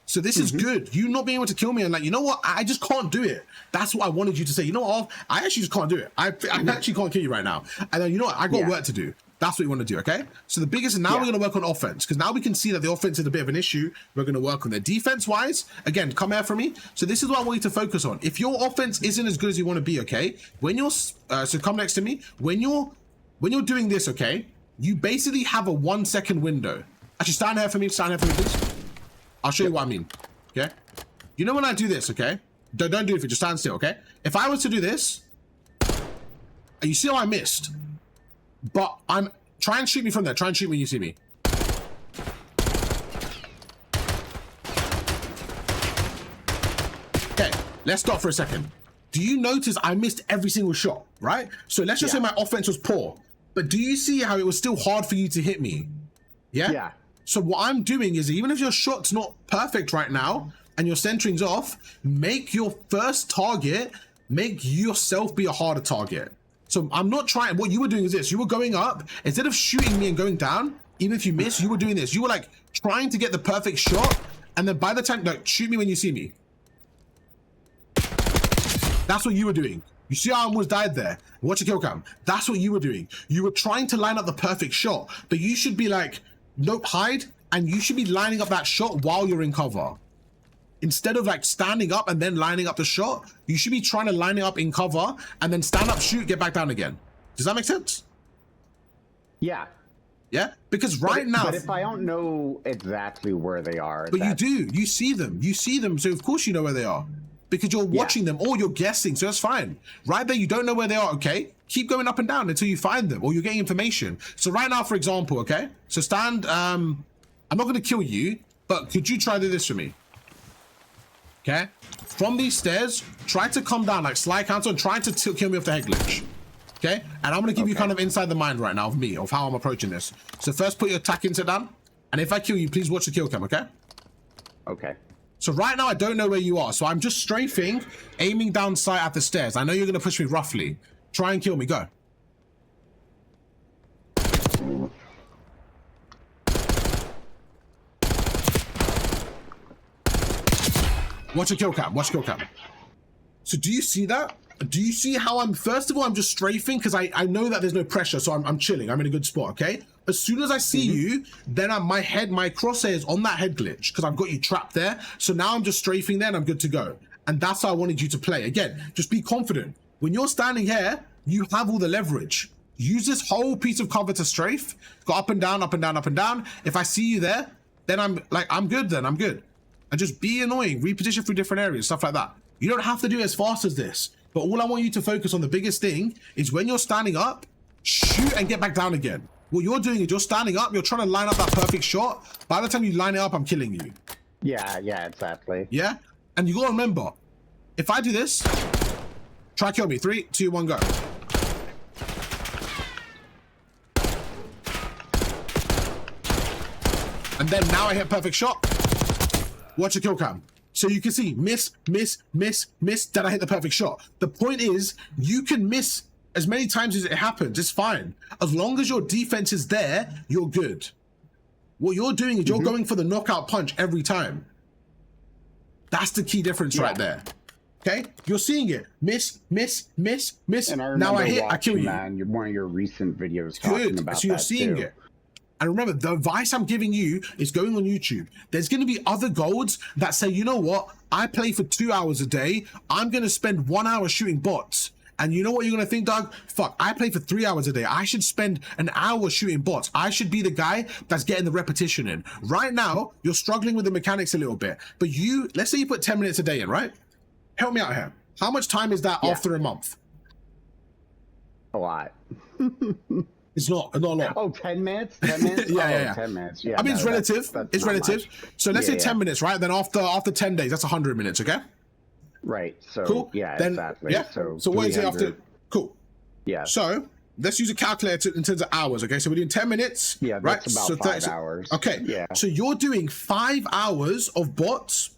So this is good. You not being able to kill me and like, you know what? I just can't do it. That's what I wanted you to say. You know what? I actually just can't do it. I actually can't kill you right now. And then, you know what? I got work to do. That's what you want to do, okay? So the biggest, now we're going to work on offense because now we can see that the offense is a bit of an issue. We're going to work on their defense-wise. Again, come here for me. So this is what I want you to focus on. If your offense isn't as good as you want to be, okay? When you're, so come next to me. When you're doing this, okay? You basically have a 1 second window. Actually, stand here for me, please. I'll show you what I mean, okay? You know when I do this, okay? Don't do it, just stand still, okay? If I was to do this, you see how I missed? But try and shoot me from there. Try and shoot when you see me. Okay, let's stop for a second. Do you notice I missed every single shot, right? So let's just say my offense was poor. But do you see how it was still hard for you to hit me? Yeah? So what I'm doing is, even if your shot's not perfect right now, and your centering's off, make your first target, make yourself be a harder target. So I'm not trying, what you were doing is this, you were going up, instead of shooting me and going down, even if you miss, you were doing this. You were like trying to get the perfect shot, and then by the time, no, shoot me when you see me. That's what you were doing. You see how I almost died there? Watch the kill cam. That's what you were doing. You were trying to line up the perfect shot, but you should be like, nope, hide, and you should be lining up that shot while you're in cover. Instead of like standing up and then lining up the shot, you should be trying to line it up in cover and then stand up, shoot, get back down again. Does that make sense? Yeah. Yeah, because right now, but if I don't know exactly where they are, but you do, you see them, so of course you know where they are because you're watching them or you're guessing, so that's fine. Right there, you don't know where they are, okay? Keep going up and down until you find them or you're getting information. So right now, for example, okay, so stand, I'm not going to kill you, but could you try to do this for me? Okay, from these stairs, try to come down like slide counter and try to kill me with the head glitch. Okay, and I'm gonna give you kind of inside the mind right now of me, of how I'm approaching this. So first put your attack into down, and if I kill you, please watch the kill cam, okay? Okay. So right now I don't know where you are, so I'm just strafing, aiming down sight at the stairs. I know you're gonna push me roughly. Try and kill me, go. Watch a kill cam, watch kill cam. So do you see that? Do you see how I'm, first of all, I'm just strafing because I know that there's no pressure, so I'm chilling, I'm in a good spot, okay? As soon as I see you, then my crosshair is on that head glitch because I've got you trapped there. So now I'm just strafing there and I'm good to go. And that's how I wanted you to play. Again, just be confident. When you're standing here, you have all the leverage. Use this whole piece of cover to strafe. Go up and down, up and down, up and down. If I see you there, then I'm good then, I'm good. And just be annoying, reposition through different areas, stuff like that. You don't have to do it as fast as this, but all I want you to focus on, the biggest thing, is when you're standing up, shoot and get back down again. What you're doing is you're standing up, you're trying to line up that perfect shot. By the time you line it up, I'm killing you. Yeah, exactly. Yeah? And you gotta remember, if I do this, try kill me. 3, 2, 1, go. And then now I hit perfect shot. Watch the kill cam. So you can see miss, miss, miss, miss, then I hit the perfect shot. The point is, you can miss as many times as it happens. It's fine. As long as your defense is there, you're good. What you're doing is you're going for the knockout punch every time. That's the key difference right there. Okay? You're seeing it. Miss, miss, miss, miss. And now I hit, I kill you. One of your recent videos talking about so you're seeing it. And remember, the advice I'm giving you is going on YouTube. There's going to be other golds that say, you know what? I play for 2 hours a day. I'm going to spend 1 hour shooting bots. And you know what you're going to think, Doug? Fuck, I play for 3 hours a day. I should spend an hour shooting bots. I should be the guy that's getting the repetition in. Right now, you're struggling with the mechanics a little bit. But let's say you put 10 minutes a day in, right? Help me out here. How much time is that after a month? A lot. It's not a lot. Oh, 10 minutes? 10 minutes? yeah. 10 minutes. Yeah. I mean, it's relative. It's relative. Much. So let's say 10 minutes, right? Then after 10 days, that's 100 minutes, okay? Right. So, cool. Yeah, then, exactly. Yeah. So what is it after? Cool. Yeah. So let's use a calculator in terms of hours, okay? So we're doing 10 minutes. Yeah, right? That's about 5 hours. Okay. Yeah. So you're doing 5 hours of bots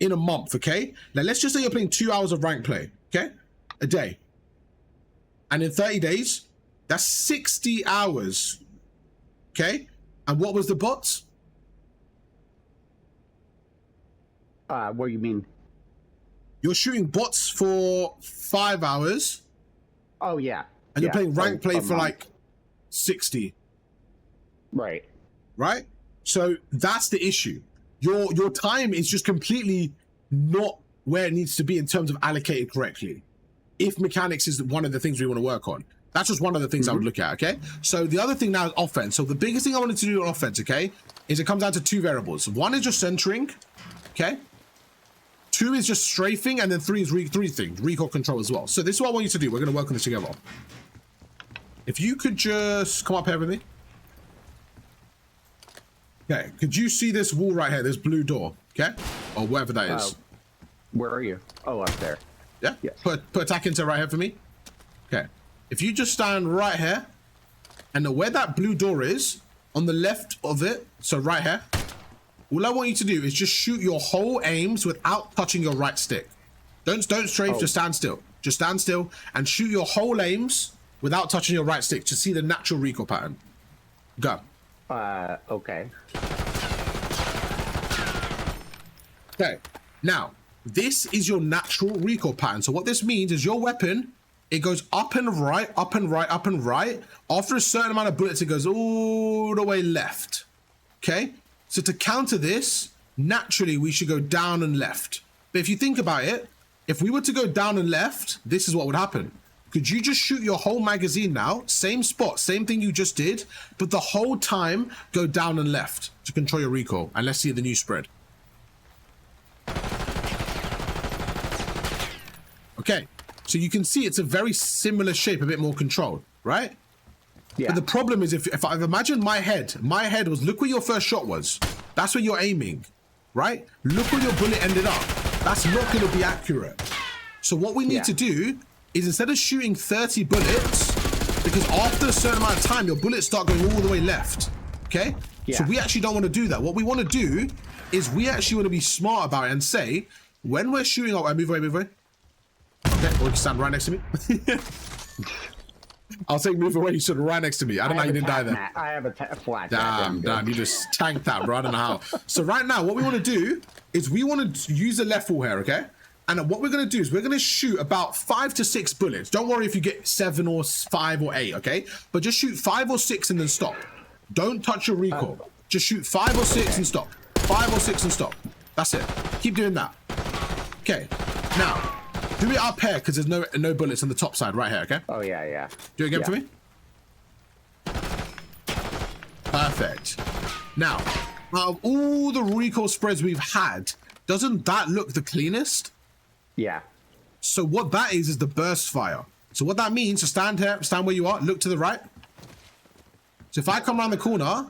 in a month, okay? Now let's just say you're playing 2 hours of rank play, okay? A day. And in 30 days, that's 60 hours, okay? And what was the bots? What do you mean? You're shooting bots for 5 hours. Oh, yeah. And you're playing rank play for like 60. Right. Right? So that's the issue. Your time is just completely not where it needs to be in terms of allocated correctly. If mechanics is one of the things we want to work on. That's just one of the things I would look at, okay? So the other thing now is offense. So the biggest thing I wanted to do on offense, okay, is it comes down to 2 variables. 1 is just centering, okay? 2 is just strafing, and then 3 is three things, recoil control as well. So this is what I want you to do. We're going to work on this together. If you could just come up here with me. Okay, could you see this wall right here, this blue door, okay? Or wherever that is. Where are you? Oh, up there. Yeah? Yes. Put attack into right here for me. Okay. If you just stand right here, and where that blue door is, on the left of it, so right here, all I want you to do is just shoot your whole aims without touching your right stick. Don't strafe, just stand still. Just stand still and shoot your whole aims without touching your right stick to see the natural recoil pattern. Go. Okay. Okay. Now, this is your natural recoil pattern. So what this means is your weapon, it goes up and right, up and right, up and right. After a certain amount of bullets, it goes all the way left. Okay? So to counter this, naturally, we should go down and left. But if you think about it, if we were to go down and left, this is what would happen. Could you just shoot your whole magazine now? Same spot, same thing you just did, but the whole time go down and left to control your recoil. And let's see the new spread. Okay, so you can see it's a very similar shape, a bit more controlled, right? Yeah. But the problem is if I imagine my head was, look where your first shot was. That's where you're aiming, right? Look where your bullet ended up. That's not going to be accurate. So what we need to do is instead of shooting 30 bullets, because after a certain amount of time, your bullets start going all the way left, okay? So we actually don't want to do that. What we want to do is we actually want to be smart about it and say, when we're shooting, move away, move away. Okay, or you can stand right next to me. I'll say move away, you stood right next to me. I don't know how you didn't die there. I have a flat. Damn, you just tanked that, bro. I don't know how. So right now, what we want to do is we want to use the left wall here, okay? And what we're going to do is we're going to shoot about 5 to 6 bullets. Don't worry if you get 7 or 5 or 8, okay? But just shoot 5 or 6 and then stop. Don't touch your recoil. Just shoot 5 or 6 and stop. 5 or 6 and stop. That's it. Keep doing that. Okay. Now, do it up here because there's no bullets on the top side right here, okay? Oh, yeah. Do it again for me. Perfect. Now, out of all the recoil spreads we've had, doesn't that look the cleanest? Yeah. So what that is the burst fire. So what that means, so stand here, stand where you are, look to the right. So if I come around the corner,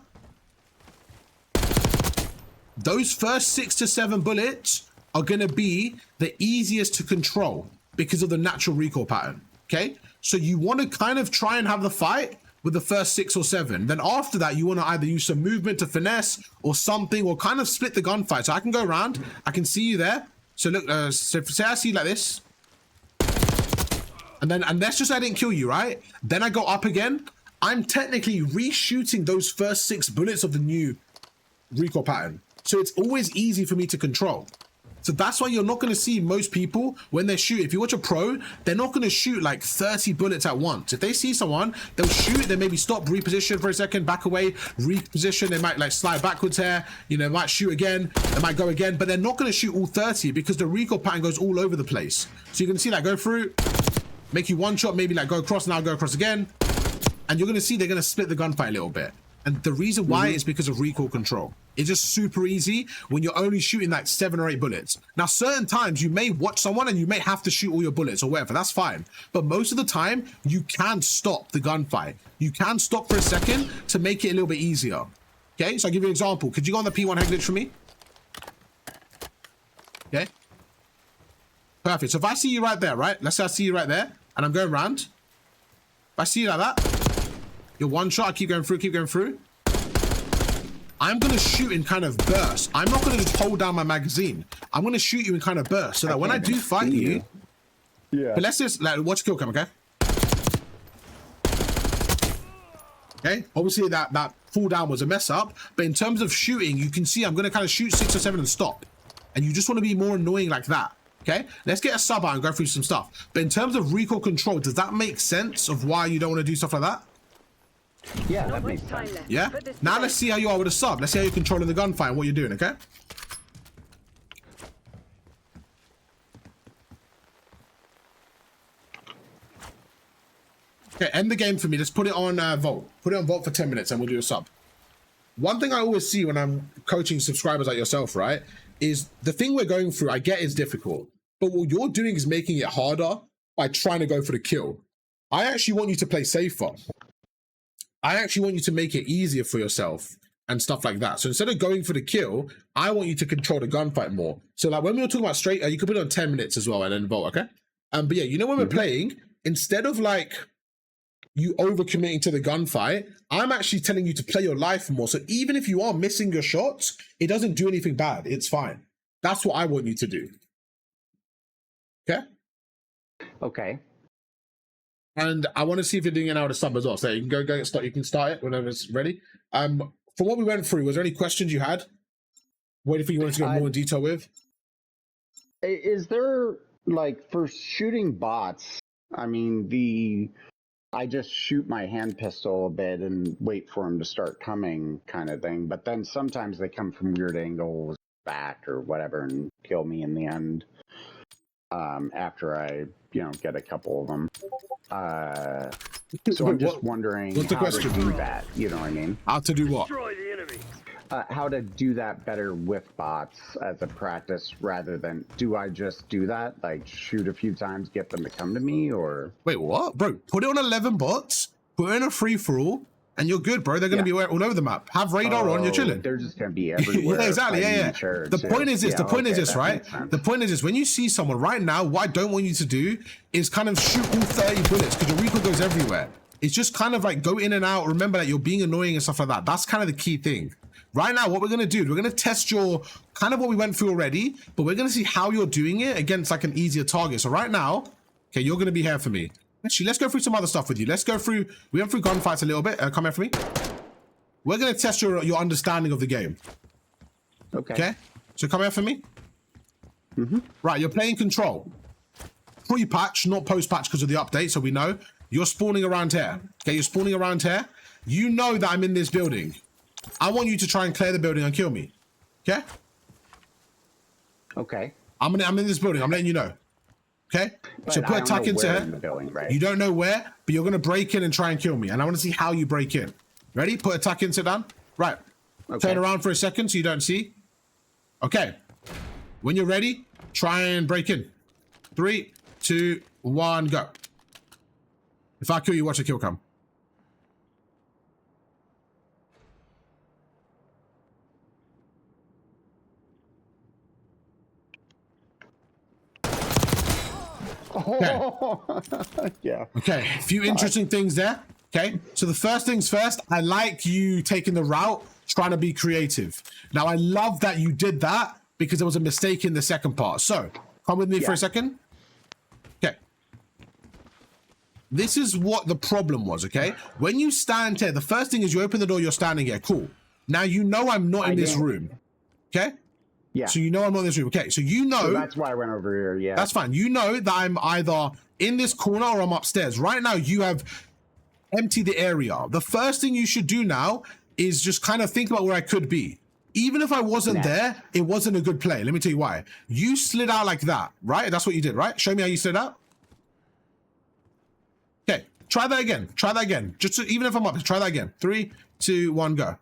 those first 6 to 7 bullets are going to be the easiest to control because of the natural recoil pattern, okay? So you want to kind of try and have the fight with the first 6 or 7. Then after that, you want to either use some movement to finesse or something, or kind of split the gunfight. So I can go around, I can see you there. So look, so say I see you like this. And let's just say I didn't kill you, right? Then I go up again. I'm technically reshooting those first 6 bullets of the new recoil pattern. So it's always easy for me to control. So that's why you're not going to see most people when they shoot. If you watch a pro, they're not going to shoot like 30 bullets at once. If they see someone, they'll shoot, they maybe stop, reposition for a second, back away, reposition. They might like slide backwards here, you know, might shoot again, they might go again, but they're not going to shoot all 30 because the recoil pattern goes all over the place. So you can see like go through, make you one shot, maybe like go across, now go across again. And you're going to see they're going to split the gunfight a little bit. And the reason why is because of recoil control. It's just super easy when you're only shooting like 7 or 8 bullets. Now, certain times you may watch someone and you may have to shoot all your bullets or whatever. That's fine. But most of the time, you can stop the gunfight. You can stop for a second to make it a little bit easier. Okay, so I'll give you an example. Could you go on the P1 head glitch for me? Okay. Perfect. So if I see you right there, right? Let's say I see you right there and I'm going around. If I see you like that, you're one shot. I keep going through, keep going through. I'm going to shoot in kind of bursts. I'm not going to just hold down my magazine. I'm going to shoot you in kind of bursts so that when I do fight you, but let's just like watch kill cam, okay? Okay, obviously that fall down was a mess up, but in terms of shooting, you can see I'm going to kind of shoot 6 or 7 and stop. And you just want to be more annoying like that. Okay, let's get a sub out and go through some stuff. But in terms of recoil control, does that make sense of why you don't want to do stuff like that? Yeah, that makes sense. Yeah? Now let's see how you are with a sub. Let's see how you're controlling the gunfight and what you're doing, okay? Okay, end the game for me. Just put it on Vault. Put it on Vault for 10 minutes and we'll do a sub. One thing I always see when I'm coaching subscribers like yourself, right, is the thing we're going through, I get is difficult. But what you're doing is making it harder by trying to go for the kill. I actually want you to play safer. I actually want you to make it easier for yourself and stuff like that. So instead of going for the kill, I want you to control the gunfight more. So like when we were talking about straight, you could put it on 10 minutes as well and then vote, okay? But yeah, you know when we're playing, instead of like you overcommitting to the gunfight, I'm actually telling you to play your life more. So even if you are missing your shots, it doesn't do anything bad. It's fine. That's what I want you to do. Okay? Okay. And I want to see if you're doing it now with a sub as well. So you can go start. You can start it whenever it's ready. From what we went through, was there any questions you had? What do you think you wanted to go more in detail with? Is there like for shooting bots? I mean, I just shoot my hand pistol a bit and wait for them to start coming, kind of thing. But then sometimes they come from weird angles, back or whatever, and kill me in the end. after I, get a couple of them. So I'm just wondering what's the how question? to do that. You know what I mean? How to do what? Destroy the enemy. How to do that better with bots as a practice rather than, do I just do that? Like shoot a few times, get them to come to me, or? Wait, what? Bro, put it on 11 bots, put it in a free-for-all, and you're good, bro. They're going to be all over the map. Have radar on, you're chilling. They're just going to be everywhere. Yeah, exactly. Yeah. The point is this, right? The point is this. When you see someone right now, what I don't want you to do is kind of shoot all 30 bullets because your recoil goes everywhere. It's just kind of like go in and out. Remember that you're being annoying and stuff like that. That's kind of the key thing. Right now, what we're going to do, we're going to test your kind of what we went through already, but we're going to see how you're doing it against like an easier target. So right now, okay, you're going to be here for me. Actually, let's go through some other stuff with you. Let's go through, we went through gunfights a little bit. Come here for me. We're going to test your understanding of the game. Okay? So come here for me. Right, you're playing control. Pre-patch, not post-patch because of the update, so we know. You're spawning around here. Okay, you're spawning around here. You know that I'm in this building. I want you to try and clear the building and kill me. Okay? Okay. I'm in this building. I'm letting you know. Okay? But so put a tuck into her. Building, right? You don't know where, but you're going to break in and try and kill me. And I want to see how you break in. Ready? Put a tuck in, sit down. Right. Okay. Turn around for a second so you don't see. Okay. When you're ready, try and break in. 3, 2, 1, go. If I kill you, watch the kill come. Okay. Yeah. Okay, a few interesting things there. Okay, so the first things first, I like you taking the route, trying to be creative. Now, I love that you did that because there was a mistake in the second part. So, come with me for a second. Okay. This is what the problem was, okay? When you stand here, the first thing is you open the door, you're standing here. Cool. Now, you know I'm not in this room. Okay? Yeah. So you know I'm not in this room. Okay, so you know... So that's why I went over here, yeah. That's fine. You know that I'm either in this corner or I'm upstairs. Right now, you have emptied the area. The first thing you should do now is just kind of think about where I could be. Even if I wasn't there, it wasn't a good play. Let me tell you why. You slid out like that, right? That's what you did, right? Show me how you slid out. Okay, try that again. Try that again. Just even if I'm up, try that again. 3, 2, 1, go.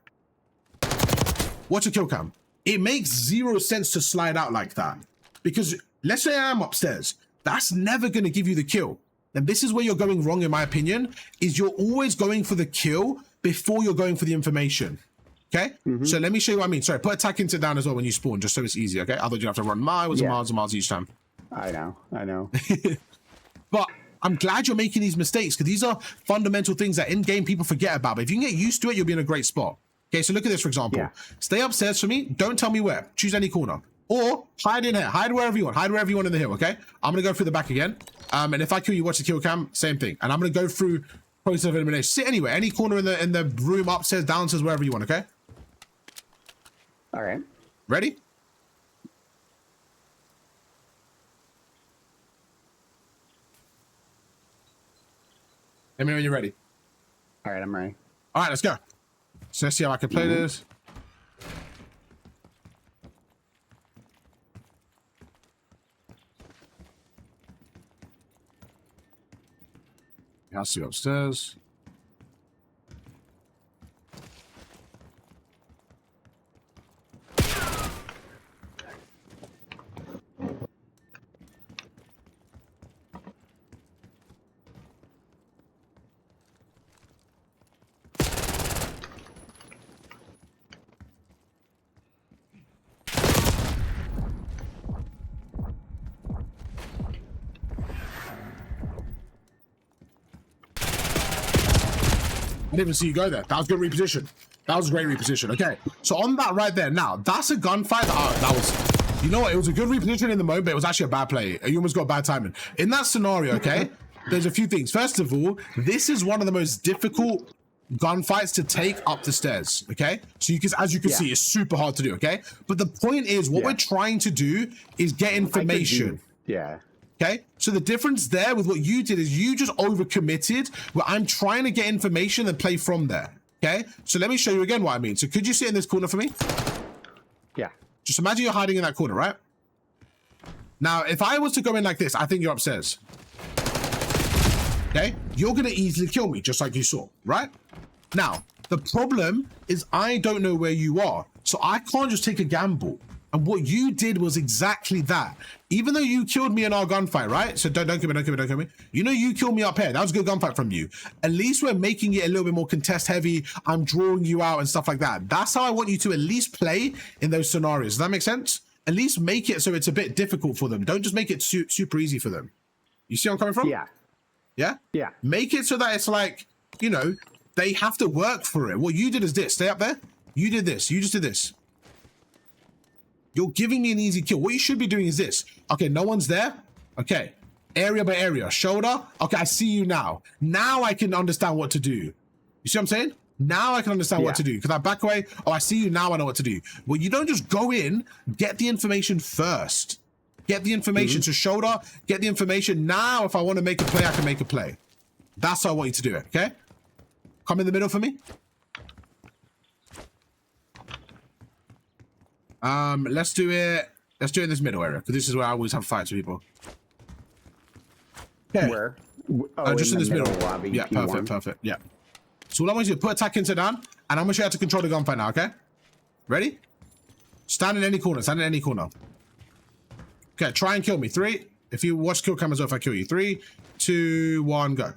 Watch a kill cam. It makes zero sense to slide out like that because let's say I am upstairs. That's never going to give you the kill. And this is where you're going wrong, in my opinion, is you're always going for the kill before you're going for the information. Okay? So let me show you what I mean. Sorry, put attack into down as well when you spawn, just so it's easy, okay? Otherwise you have to run miles and miles and miles each time. I know. But I'm glad you're making these mistakes because these are fundamental things that in-game people forget about. But if you can get used to it, you'll be in a great spot. Okay, so look at this, for example. Stay upstairs for me. Don't tell me where. Choose any corner. Or hide in here. Hide wherever you want. Hide wherever you want in the hill, okay? I'm going to go through the back again. And if I kill you, watch the kill cam. Same thing. And I'm going to go through process of elimination. Sit anywhere. Any corner in the room, upstairs, downstairs, wherever you want, okay? All right. Ready? Let me know when you're ready. All right, I'm ready. All right, let's go. So let's see how I can play this. I'll see you upstairs. I didn't even see you go there. That was good reposition. That was a great reposition. Okay, so on that right there, now that's a gunfight. That was, you know what? It was a good reposition in the moment, but it was actually a bad play. You almost got bad timing in that scenario. Okay, there's a few things. First of all, this is one of the most difficult gunfights to take up the stairs. Okay, so you can, as you can see, it's super hard to do. Okay, but the point is, what we're trying to do is get information. Okay, so the difference there with what you did is you just overcommitted where I'm trying to get information and play from there. Okay, so let me show you again what I mean. So could you sit in this corner for me? Yeah. Just imagine you're hiding in that corner, right? Now, if I was to go in like this, I think you're upstairs. Okay? You're going to easily kill me, just like you saw, right? Now, the problem is I don't know where you are, so I can't just take a gamble. And what you did was exactly that. Even though you killed me in our gunfight, right? So don't kill me. You know you killed me up here. That was a good gunfight from you. At least we're making it a little bit more contest heavy. I'm drawing you out and stuff like that. That's how I want you to at least play in those scenarios. Does that make sense? At least make it so it's a bit difficult for them. Don't just make it super easy for them. You see where I'm coming from? Yeah. Yeah? Yeah. Make it so that it's like, you know, they have to work for it. What you did is this. Stay up there. You did this. You just did this. You're giving me an easy kill. What you should be doing is this. Okay, no one's there. Okay, area by area. Shoulder. Okay, I see you now. Now I can understand what to do. You see what I'm saying? Now I can understand what to do. Because I back away. Oh, I see you now. I know what to do. Well, you don't just go in. Get the information first. Get the information. So shoulder. Get the information. Now, if I want to make a play, I can make a play. That's how I want you to do it. Okay? Come in the middle for me. Let's do it in this middle area, because this is where I always have fights with people. Okay. Where? Oh, just in this middle. Lobby, yeah, P1. perfect. Yeah. So what I want you to do, put attack into down, and I'm gonna show you how to control the gunfight now, okay? Ready? Stand in any corner, Okay, try and kill me. 3. If you watch kill cameras off, I kill you. 3, 2, 1, go.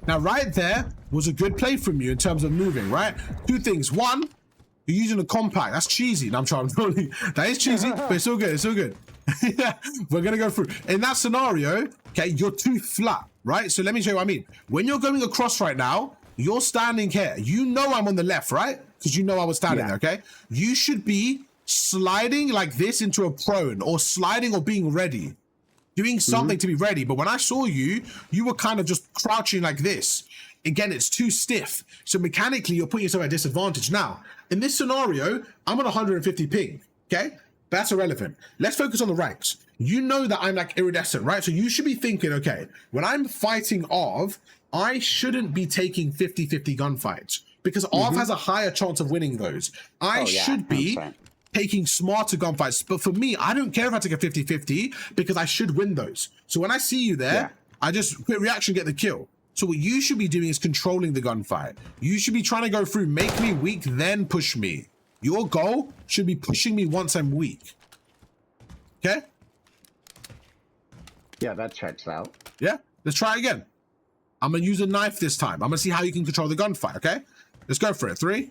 Now, right there was a good play from you in terms of moving, right? 2 things. 1, you're using a compact. That's cheesy. No, I'm trying. That is cheesy, but it's all good. It's all good. Yeah, we're going to go through. In that scenario, okay, you're too flat, right? So let me show you what I mean. When you're going across right now, you're standing here. You know I'm on the left, right? Because you know I was standing there, okay? You should be sliding like this into a prone, or sliding or being ready. Doing something to be ready. But when I saw you, you were kind of just crouching like this. Again, it's too stiff. So mechanically, you're putting yourself at a disadvantage. Now, in this scenario, I'm on 150 ping, okay? That's irrelevant. Let's focus on the ranks. You know that I'm like iridescent, right? So you should be thinking, okay, when I'm fighting Arv, I shouldn't be taking 50-50 gunfights, because Arv has a higher chance of winning those. I should be taking smarter gunfights. But for me, I don't care if I take a 50-50, because I should win those. So when I see you there, I just quick reaction, get the kill. So what you should be doing is controlling the gunfight. You should be trying to go through, make me weak, then push me. Your goal should be pushing me once I'm weak. Okay? Yeah, that checks out. Yeah? Let's try it again. I'm going to use a knife this time. I'm going to see how you can control the gunfight, okay? Let's go for it. 3,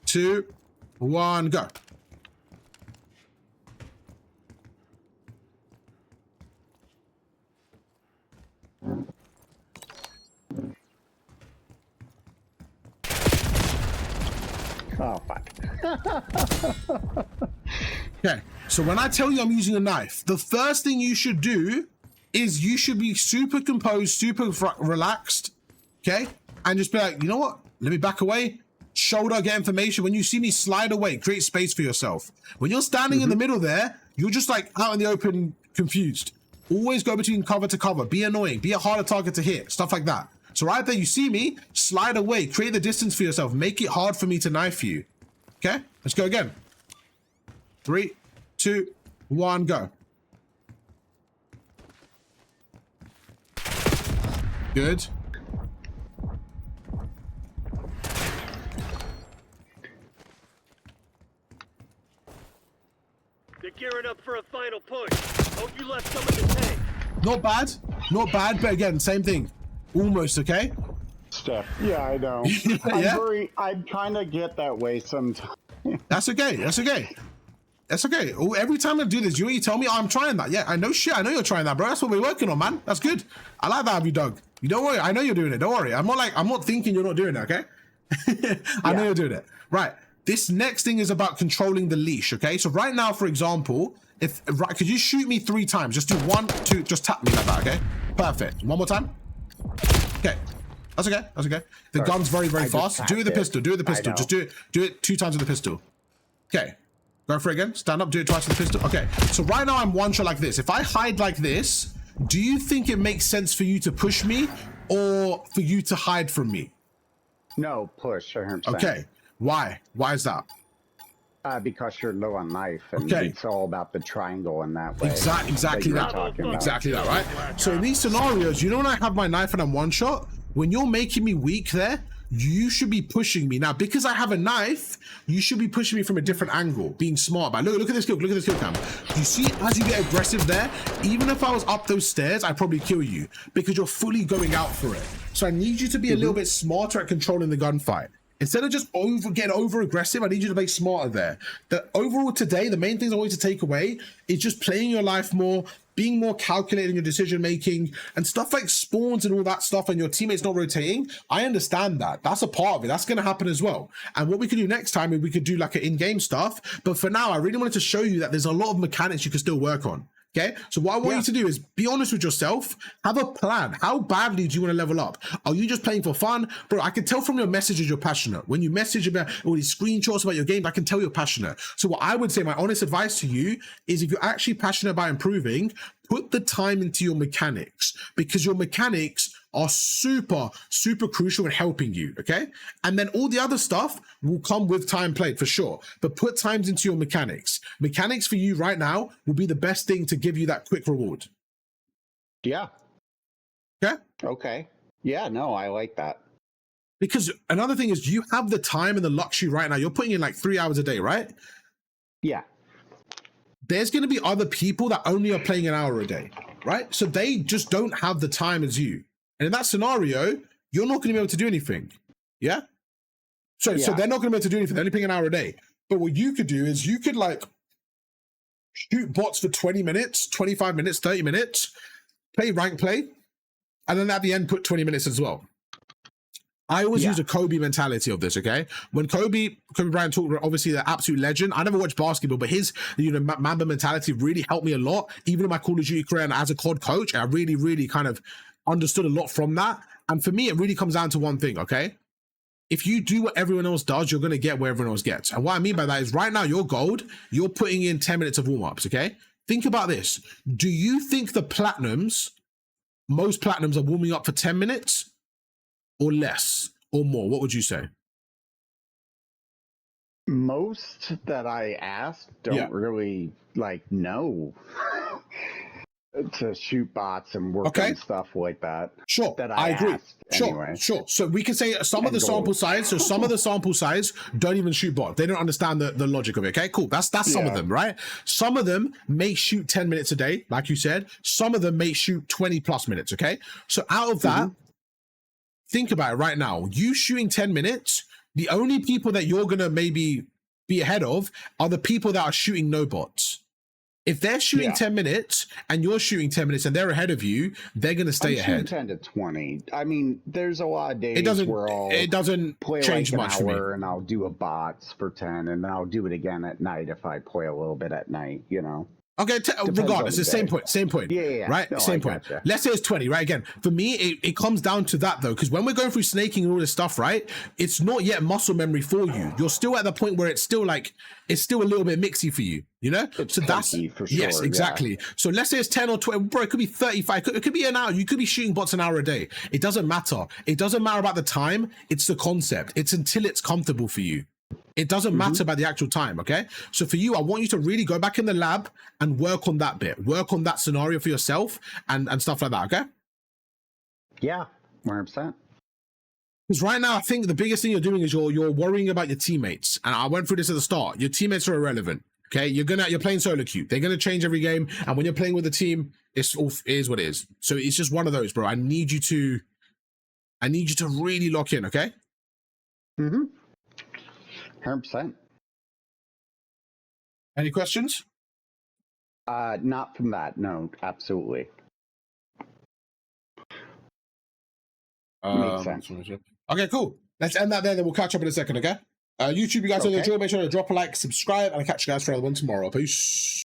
2, 1, go. Oh, fuck. Okay, so when I tell you I'm using a knife, the first thing you should do is you should be super composed, super relaxed, okay? And just be like, you know what? Let me back away, shoulder, get information. When you see me slide away, create space for yourself. When you're standing in the middle there, you're just like out in the open, confused. Always go between cover to cover. Be annoying. Be a harder target to hit. Stuff like that. So right there, you see me, slide away, create the distance for yourself. Make it hard for me to knife you. Okay, let's go again. 3, 2, 1, go. Good. They're gearing up for a final push. Hope you left some in the tank. Not bad. Not bad, but again, same thing. Almost, okay? Steph. Yeah, I know. I kind of get that way sometimes. That's okay. That's okay. That's okay. Every time I do this, you tell me, oh, I'm trying that. Yeah, I know shit. I know you're trying that, bro. That's what we're working on, man. That's good. I like that of you, Doug. You don't worry. I know you're doing it. Don't worry. I'm not thinking you're not doing it, okay? I know you're doing it. Right. This next thing is about controlling the leash, okay? So right now, for example, could you shoot me 3 times? Just do 1, 2, just tap me like that, okay? Perfect. One more time. Okay. That's okay. That's okay. The gun's very, very fast. Do it with the pistol. Do it with the pistol. Just do it 2 times with the pistol. Okay. Go for it again. Stand up. Do it twice with the pistol. Okay. So right now I'm one shot like this. If I hide like this, do you think it makes sense for you to push me or for you to hide from me? No, push, 100%. Okay. Why? Why is that? Because you're low on life, and Okay. it's all about the triangle in that way. Exactly you're that. talking about. Exactly that, right? So in these scenarios, you know when I have my knife and I'm one shot, when you're making me weak there, you should be pushing me. Now, because I have a knife, you should be pushing me from a different angle, being smart. But look at this kill, look at this kill cam. You see, as you get aggressive there, even if I was up those stairs, I'd probably kill you because you're fully going out for it. So I need you to be a little bit smarter at controlling the gunfight. Instead of just getting over aggressive, I need you to be smarter there. The overall today, the main things I want you to take away is just playing your life more, being more calculated in your decision making, and stuff like spawns and all that stuff, and your teammates not rotating. I understand that. That's a part of it. That's going to happen as well. And what we could do next time is we could do like an in-game stuff. But for now, I really wanted to show you that there's a lot of mechanics you can still work on. Okay, so what I want you to do is be honest with yourself. Have a plan. How badly do you want to level up? Are you just playing for fun? Bro, I can tell from your messages you're passionate. When you message about all these screenshots about your game, I can tell you're passionate. So what I would say, my honest advice to you is if you're actually passionate about improving, put the time into your mechanics, because your mechanics are super, super crucial in helping you, okay? And then all the other stuff will come with time played for sure, but put times into your mechanics. Mechanics for you right now will be the best thing to give you that quick reward. Yeah. Okay? Okay. Yeah, no, I like that. Because another thing is you have the time and the luxury right now. You're putting in like 3 hours a day, right? Yeah. There's going to be other people that only are playing an hour a day, right? So they just don't have the time as you. And in that scenario, you're not going to be able to do anything. Yeah? So they're not going to be able to do anything. They're only playing an hour a day. But what you could do is you could like shoot bots for 20 minutes, 25 minutes, 30 minutes, play rank play, and then at the end put 20 minutes as well. I always use a Kobe mentality of this, okay? When Kobe Bryant talked about, obviously, the absolute legend. I never watched basketball, but his, Mamba mentality really helped me a lot. Even in my Call of Duty career and as a COD coach, I really, really kind of understood a lot from that. And for me, it really comes down to one thing, okay? If you do what everyone else does, you're going to get where everyone else gets. And what I mean by that is right now, you're gold. You're putting in 10 minutes of warm-ups, okay? Think about this. Do you think the platinums, most platinums are warming up for 10 minutes? Or less or more? What would you say? Most that I asked don't really know to shoot bots and work on stuff like that. Sure, that I agree. Anyway. Sure. So we can say some of the sample size. So some of the sample size don't even shoot bots. They don't understand the logic of it. Okay, cool. That's some of them, right? Some of them may shoot 10 minutes a day, like you said. Some of them may shoot 20 plus minutes. Okay, so out of that. Think about it right now. You shooting 10 minutes, the only people that you're going to maybe be ahead of are the people that are shooting no bots. If they're shooting 10 minutes and you're shooting 10 minutes and they're ahead of you, they're going to stay ahead. 10 to 20. I mean, there's a lot of days where it doesn't play change like much an for hour me. and I'll do a bots for 10 and then I'll do it again at night if I play a little bit at night, Okay, regardless, it's the same point. Yeah. Right? No, same point. Gotcha. Let's say it's 20, right? Again, for me, it comes down to that though, because when we're going through snaking and all this stuff, right? It's not yet muscle memory for you. You're still at the point where it's still a little bit mixy for you, It's so that's for sure. Yes, exactly. Yeah. So let's say it's 10 or 20, bro, it could be 35, it could be an hour. You could be shooting bots an hour a day. It doesn't matter. It doesn't matter about the time. It's the concept. It's until it's comfortable for you. It doesn't matter about the actual time, okay? So for you, I want you to really go back in the lab and work on that bit. Work on that scenario for yourself and stuff like that, okay? Yeah, 100%. Because right now, I think the biggest thing you're doing is you're worrying about your teammates. And I went through this at the start. Your teammates are irrelevant, okay? You're playing solo queue. They're going to change every game. And when you're playing with a team, it is what it is. So it's just one of those, bro. I need you to really lock in, okay? 100%. Any questions? Not from that. No, absolutely. Makes sense. Okay, cool. Let's end that there. Then we'll catch up in a second, okay? YouTube, you guys are enjoying. Make sure to drop a like, subscribe, and I'll catch you guys for another one tomorrow. Peace.